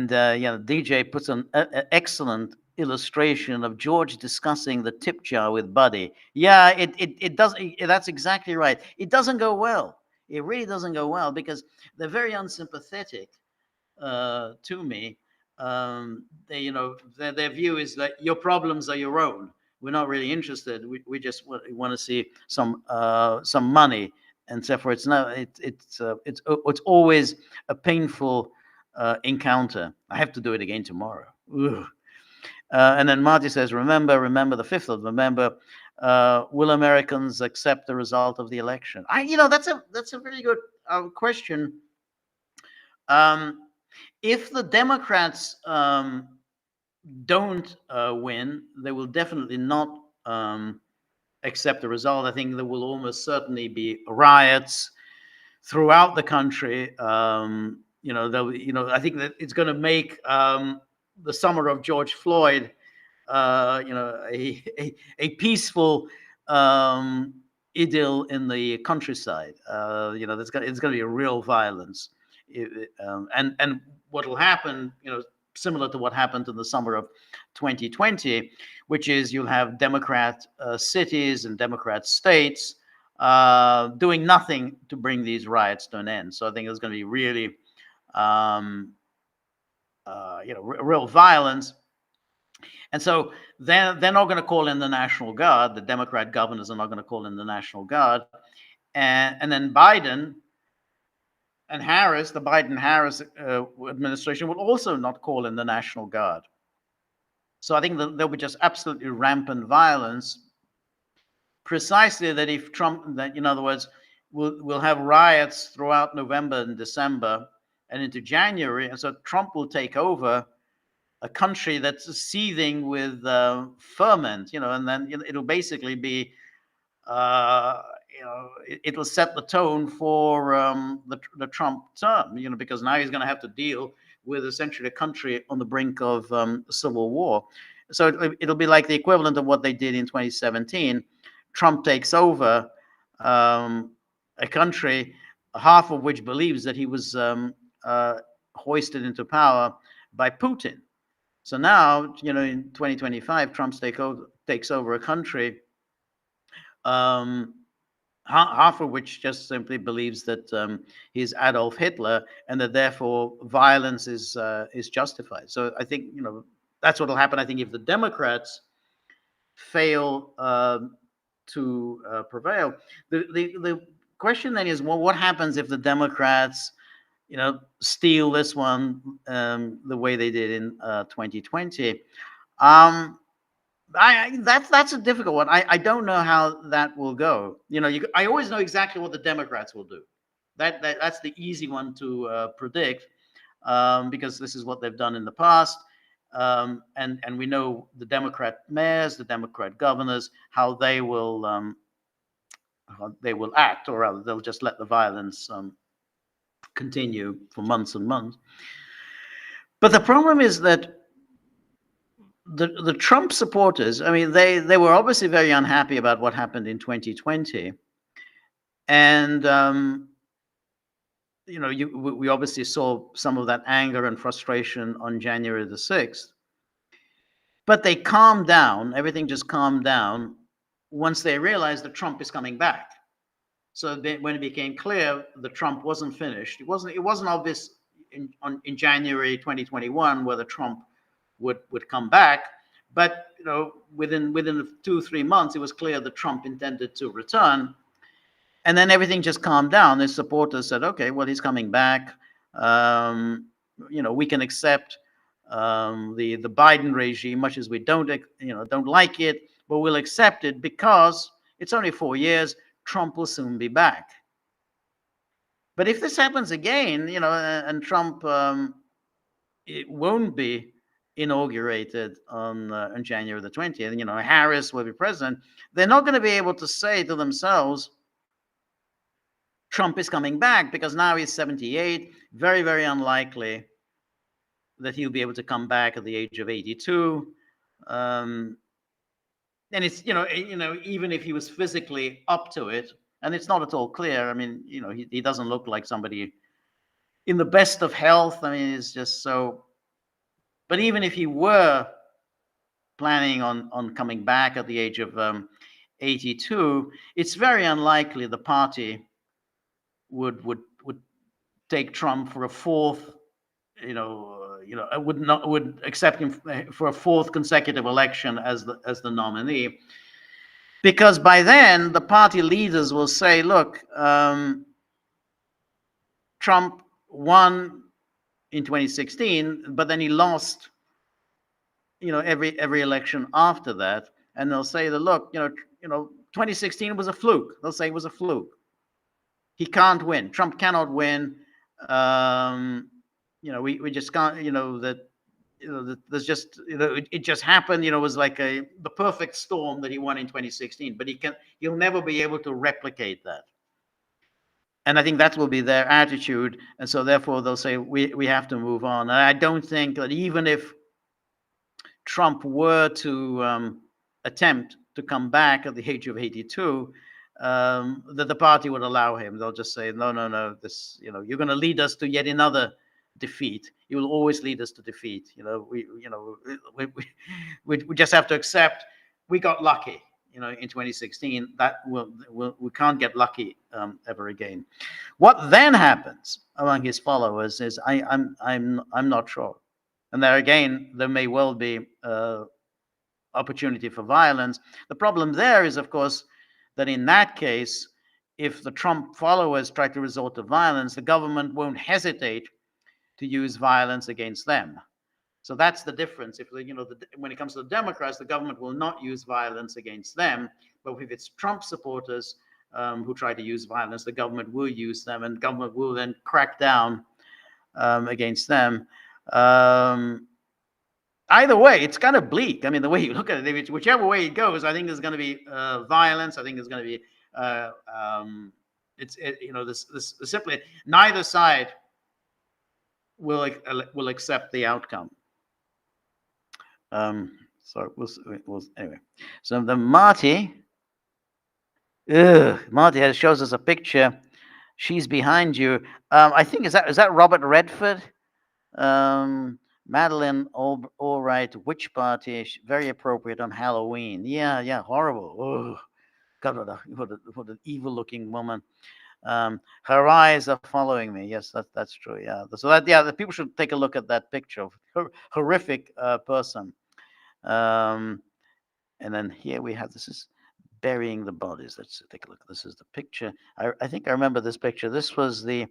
DJ puts an excellent illustration of George discussing the tip jar with Buddy. Yeah, it does. That's exactly right. It doesn't go well. It really doesn't go well, because they're very unsympathetic to me. Their view is that your problems are your own. We're not really interested. We just want to see some money, and so forth. It's always a painful encounter. I have to do it again tomorrow. And then Marty says, remember the 5th of November. Will Americans accept the result of the election? That's a very good question. If the Democrats don't win, they will definitely not accept the result. I think there will almost certainly be riots throughout the country. I think that it's going to make the summer of George Floyd, a peaceful idyll in the countryside. It's going to be a real violence. And what will happen, similar to what happened in the summer of 2020, which is you'll have Democrat cities and Democrat states doing nothing to bring these riots to an end. So I think there's going to be really, real violence. And so they're not going to call in the National Guard. The Democrat governors are not going to call in the National Guard. And then Biden and Harris, the Biden-Harris administration, will also not call in the National Guard. So I think that there'll be just absolutely rampant violence. Precisely that if Trump, that in other words, we'll have riots throughout November and December and into January, and so Trump will take over a country that's seething with ferment, and then it'll basically be, it'll set the tone for the Trump term, because now he's going to have to deal with essentially a country on the brink of civil war. So it'll be like the equivalent of what they did in 2017. Trump takes over a country, half of which believes that he was hoisted into power by Putin. So now, in 2025, Trump takes over a country, half of which just simply believes that he's Adolf Hitler, and that therefore violence is justified. So I think that's what will happen. I think if the Democrats fail to prevail, the question then is, well, what happens if the Democrats steal this one the way they did in 2020. Um, that's a difficult one. I don't know how that will go. I always know exactly what the Democrats will do. That's the easy one to predict, because this is what they've done in the past, and we know the Democrat mayors, the Democrat governors, how they will act, or rather, they'll just let the violence continue for months and months. But the problem is that the Trump supporters, I mean, they were obviously very unhappy about what happened in 2020, and we obviously saw some of that anger and frustration on January the 6th. But they calmed down. Everything just calmed down once they realized that Trump is coming back. So when it became clear that Trump wasn't finished, it wasn't obvious in January 2021 whether Trump would come back. But within 2-3 months, it was clear that Trump intended to return. And then everything just calmed down. His supporters said, "Okay, well, he's coming back. We can accept the Biden regime, much as we don't like it, but we'll accept it because it's only 4 years. Trump will soon be back." But if this happens again, and Trump it won't be inaugurated on January the 20th, Harris will be president, they're not going to be able to say to themselves, Trump is coming back, because now he's 78, very, very unlikely that he'll be able to come back at the age of 82. And it's, even if he was physically up to it, and it's not at all clear. I mean, he doesn't look like somebody in the best of health. I mean, it's just so. But even if he were planning on coming back at the age of 82, it's very unlikely the party would take Trump for a fourth, would accept him for a fourth consecutive election as the nominee, because by then the party leaders will say, "Look, Trump won in 2016, but then he lost, every election after that," and they'll say that, "Look, 2016 was a fluke." They'll say it was a fluke. He can't win. Trump cannot win. We just can't. There's just, it just happened. It was like the perfect storm that he won in 2016. But he'll never be able to replicate that. And I think that will be their attitude. And so therefore they'll say we have to move on. And I don't think that even if Trump were to attempt to come back at the age of 82, that the party would allow him. They'll just say, no, this, you're going to lead us to yet another defeat. You will always lead us to defeat. We just have to accept we got lucky. In 2016, that we can't get lucky ever again. What then happens among his followers is I'm not sure. And there may well be opportunity for violence. The problem there is, of course, that in that case, if the Trump followers try to resort to violence, the government won't hesitate to use violence against them. So that's the difference. If when it comes to the Democrats, the government will not use violence against them. But if it's Trump supporters who try to use violence, the government will use them, and government will then crack down against them. Either way, it's kind of bleak. I mean, the way you look at it, whichever way it goes, I think there's going to be violence. I think there's going to be this simply neither side will accept the outcome. So anyway. So the Marty shows us a picture. She's behind you. I think is that Robert Redford? Madeleine Albright, Witch Party, very appropriate on Halloween. Yeah, horrible. Oh, God, what an evil-looking woman. Her eyes are following me. Yes, that's true. Yeah. So the people should take a look at that picture of her horrific person. And then here we have, this is burying the bodies. Let's take a look. This is the picture. I think I remember this picture. This was the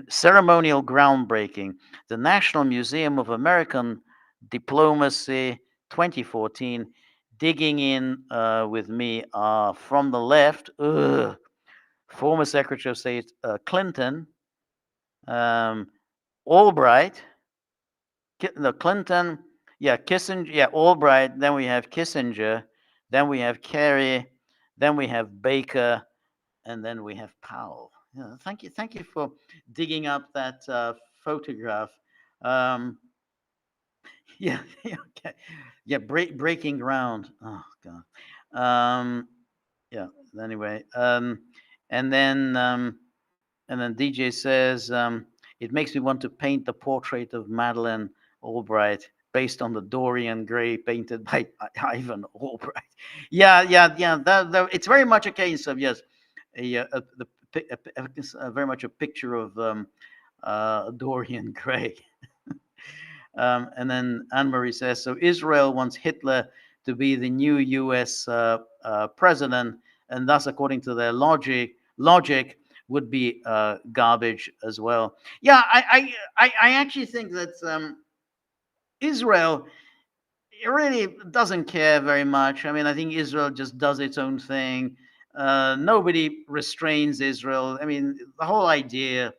ceremonial groundbreaking. The National Museum of American Diplomacy, 2014. Digging in with me from the left, former Secretary of State Clinton, Albright, Clinton, Kissinger, Albright. Then we have Kissinger. Then we have Kerry. Then we have Baker, and then we have Powell. Yeah, thank you for digging up that photograph. Um, yeah, okay. Yeah, breaking ground. Oh God. Yeah. Anyway, and then DJ says it makes me want to paint the portrait of Madeleine Albright based on the Dorian Gray painted by Ivan Albright. Yeah. That it's very much a case of yes, very much a picture of Dorian Gray. And then Anne-Marie says, so Israel wants Hitler to be the new U.S. President, and thus, according to their logic, would be garbage as well. Yeah, I actually think that Israel really doesn't care very much. I mean, I think Israel just does its own thing. Nobody restrains Israel. I mean, the whole idea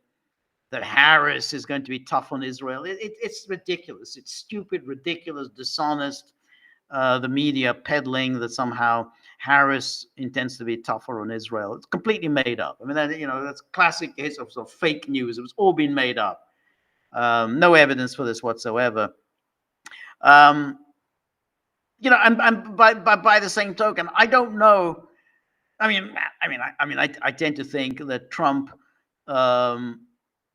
that Harris is going to be tough on Israel, it's ridiculous. It's stupid, ridiculous, dishonest. The media peddling that somehow Harris intends to be tougher on Israel. It's completely made up. I mean, that's classic case of fake news. It was all been made up. No evidence for this whatsoever. And by the same token, I don't know. I tend to think that Trump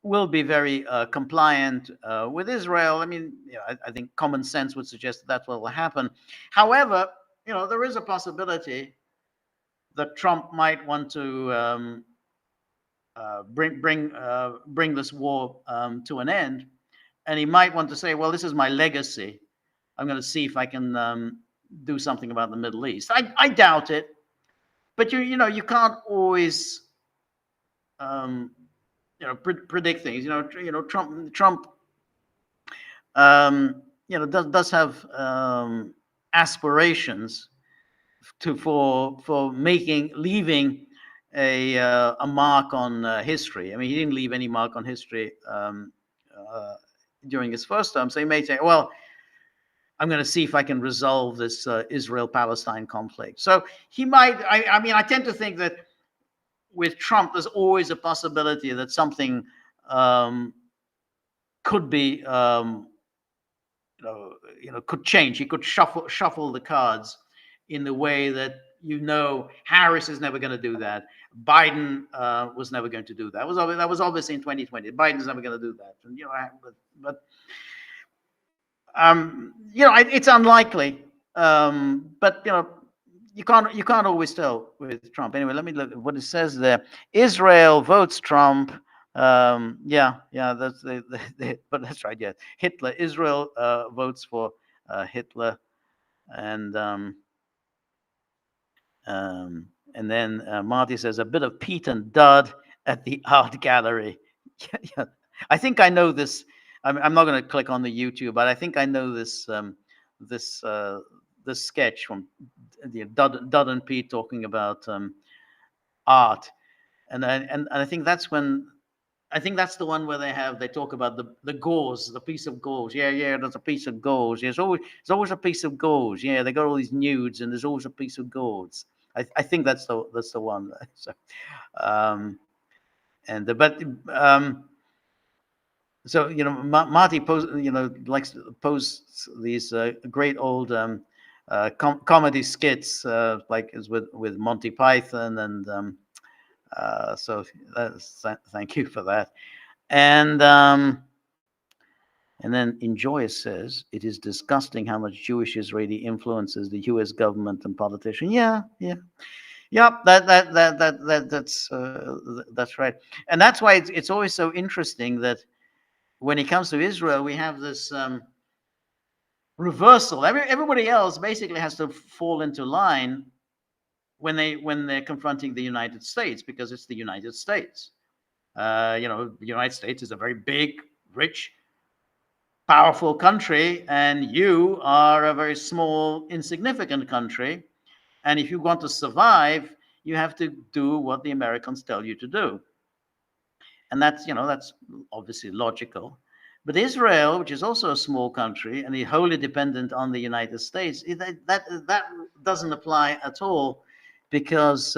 will be very compliant with Israel. I mean, I think common sense would suggest that that's what will happen. However, there is a possibility that Trump might want to bring this war to an end, and he might want to say, "Well, this is my legacy. I'm going to see if I can do something about the Middle East." I doubt it, but you can't always predict things. Trump does have aspirations for leaving a mark on history. I mean, he didn't leave any mark on history during his first term, so he may say, well, I'm going to see if I can resolve this Israel-Palestine conflict. So he might. I tend to think that with Trump, there's always a possibility that something could be, could change. He could shuffle the cards in the way that Harris is never going to do that. Biden was never going to do that. That was obviously in 2020. Biden's never going to do that. And, it's unlikely. But you can't always tell with Trump. Anyway, let me look at what it says there. Israel votes Trump. That's but that's right. Yeah, Hitler. Israel votes for Hitler, and then Marty says a bit of Pete and Dud at the art gallery. Yeah. I think I know this. I'm not going to click on the YouTube, but I think I know this this sketch from Dud and Pete talking about art, and I think that's when. I think that's the one where they talk about the gauze, the piece of gauze. Yeah, there's a piece of gauze. There's always a piece of gauze. Yeah, they got all these nudes, and there's always a piece of gauze. I think that's the one. So, so Marty likes to post these great old comedy skits like is with Monty Python and. So thank you for that. And then Enjoy says it is disgusting how much Jewish Israeli influences the U.S. government and politicians. Yeah. That's right. And that's why it's always so interesting that when it comes to Israel, we have this reversal. Everybody else basically has to fall into line when they're confronting the United States, because it's the United States. The United States is a very big, rich, powerful country, and you are a very small, insignificant country. And if you want to survive, you have to do what the Americans tell you to do. And that's obviously logical. But Israel, which is also a small country and is wholly dependent on the United States, that doesn't apply at all, because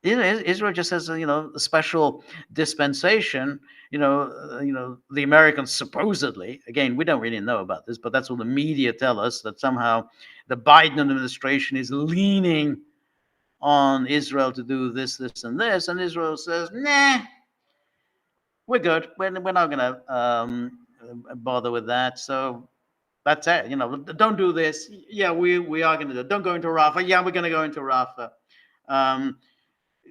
Israel just has a special dispensation. The Americans supposedly, again, we don't really know about this, but that's what the media tell us, that somehow the Biden administration is leaning on Israel to do this, and this, and Israel says, nah, we're good. We're not going to bother with that. So that's it. Don't do this. Yeah, we are going to do it. Don't go into Rafah. Yeah, we're going to go into Rafah.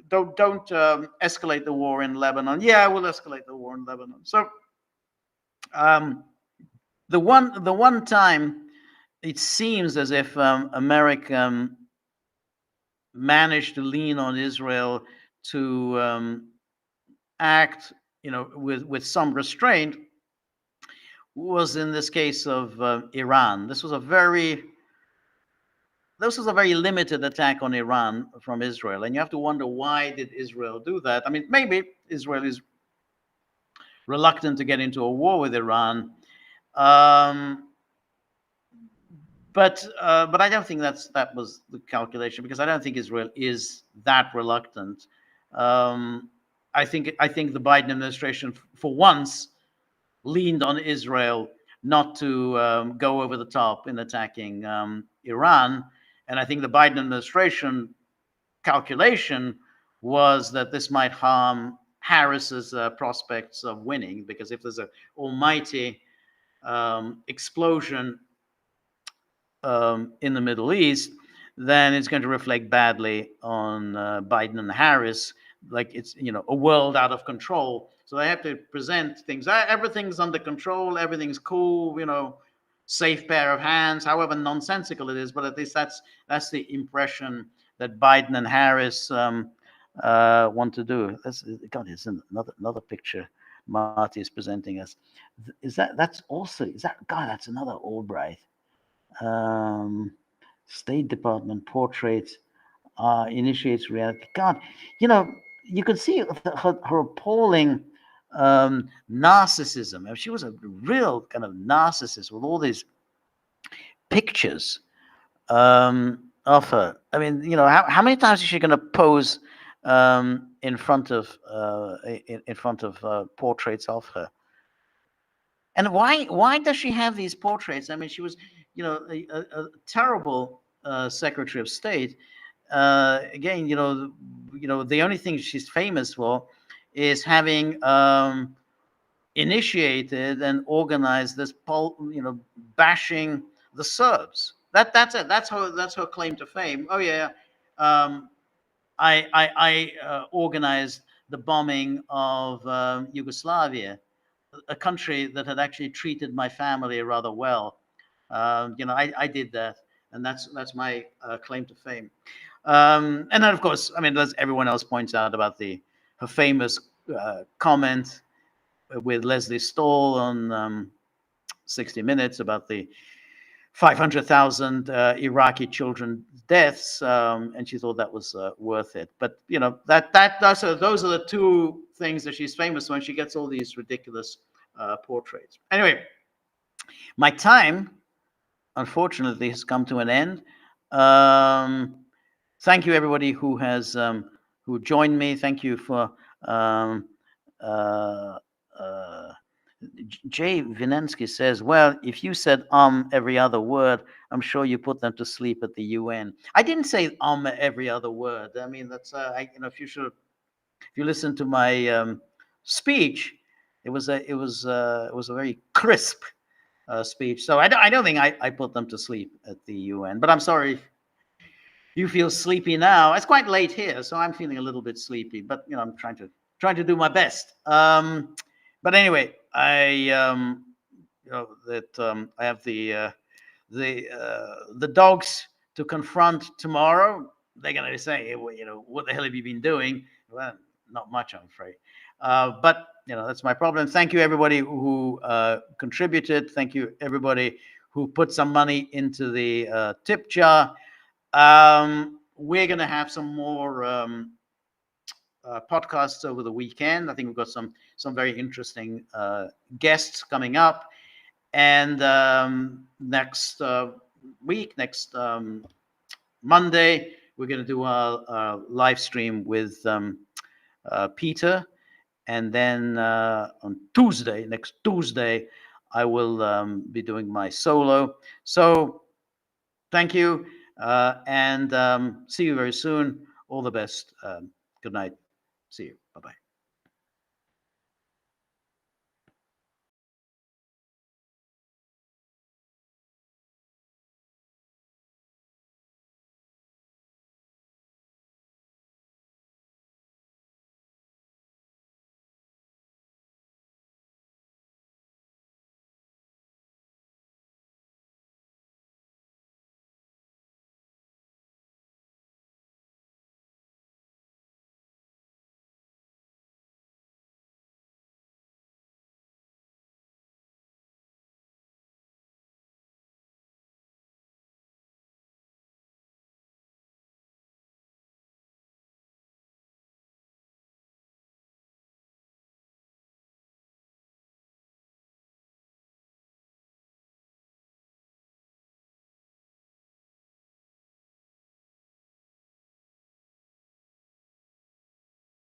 Don't escalate the war in Lebanon. Yeah, we'll escalate the war in Lebanon. So the one time it seems as if America managed to lean on Israel to act, with some restraint, was in this case of Iran. This was a very limited attack on Iran from Israel, and you have to wonder, why did Israel do that? I mean, maybe Israel is reluctant to get into a war with Iran, but I don't think that was the calculation, because I don't think Israel is that reluctant. I think the Biden administration, for once, leaned on Israel not to go over the top in attacking Iran. And I think the Biden administration calculation was that this might harm Harris's prospects of winning, because if there's an almighty explosion in the Middle East, then it's going to reflect badly on Biden and Harris, like it's a world out of control. So they have to present things. Everything's under control. Everything's cool. Safe pair of hands. However nonsensical it is, but at least that's the impression that Biden and Harris want to do. God, it's another picture Marty is presenting us. That's another Albright. State Department portrait initiates reality. God, you could see her appalling narcissism. I mean, she was a real kind of narcissist with all these pictures of her. I mean, how many times is she going to pose in front of portraits of her? And why does she have these portraits? I mean, she was a terrible Secretary of State. Again, the only thing she's famous for is having initiated and organized this bashing the Serbs. That's it. That's her claim to fame. Oh yeah, I organized the bombing of Yugoslavia, a country that had actually treated my family rather well. I did that, and that's my claim to fame. And then, of course, I mean, as everyone else points out about her famous comment with Leslie Stahl on 60 Minutes about the 500,000 Iraqi children deaths, and she thought that was worth it. But those are the two things that she's famous for, and she gets all these ridiculous portraits. Anyway, my time, unfortunately, has come to an end. Thank you, everybody who has who joined me. Thank you for Jay Vinensky says, well, if you said every other word, I'm sure you put them to sleep at the UN. I didn't say every other word. I mean, that's if you listen to my speech, it was a very crisp speech. So I don't think I put them to sleep at the UN. But I'm sorry if you feel sleepy now. It's quite late here, so I'm feeling a little bit sleepy. But I'm trying to do my best. But anyway, I I have the dogs to confront tomorrow. They're going to say, what the hell have you been doing? Well, not much, I'm afraid. But that's my problem. Thank you, everybody who contributed. Thank you, everybody who put some money into the tip jar. We're going to have some more podcasts over the weekend. I think we've got some very interesting guests coming up. And next week, next Monday, we're going to do a live stream with Peter. And then on next Tuesday, I will be doing my solo. So thank you, and see you very soon. All the best. Good night. See you. Bye-bye.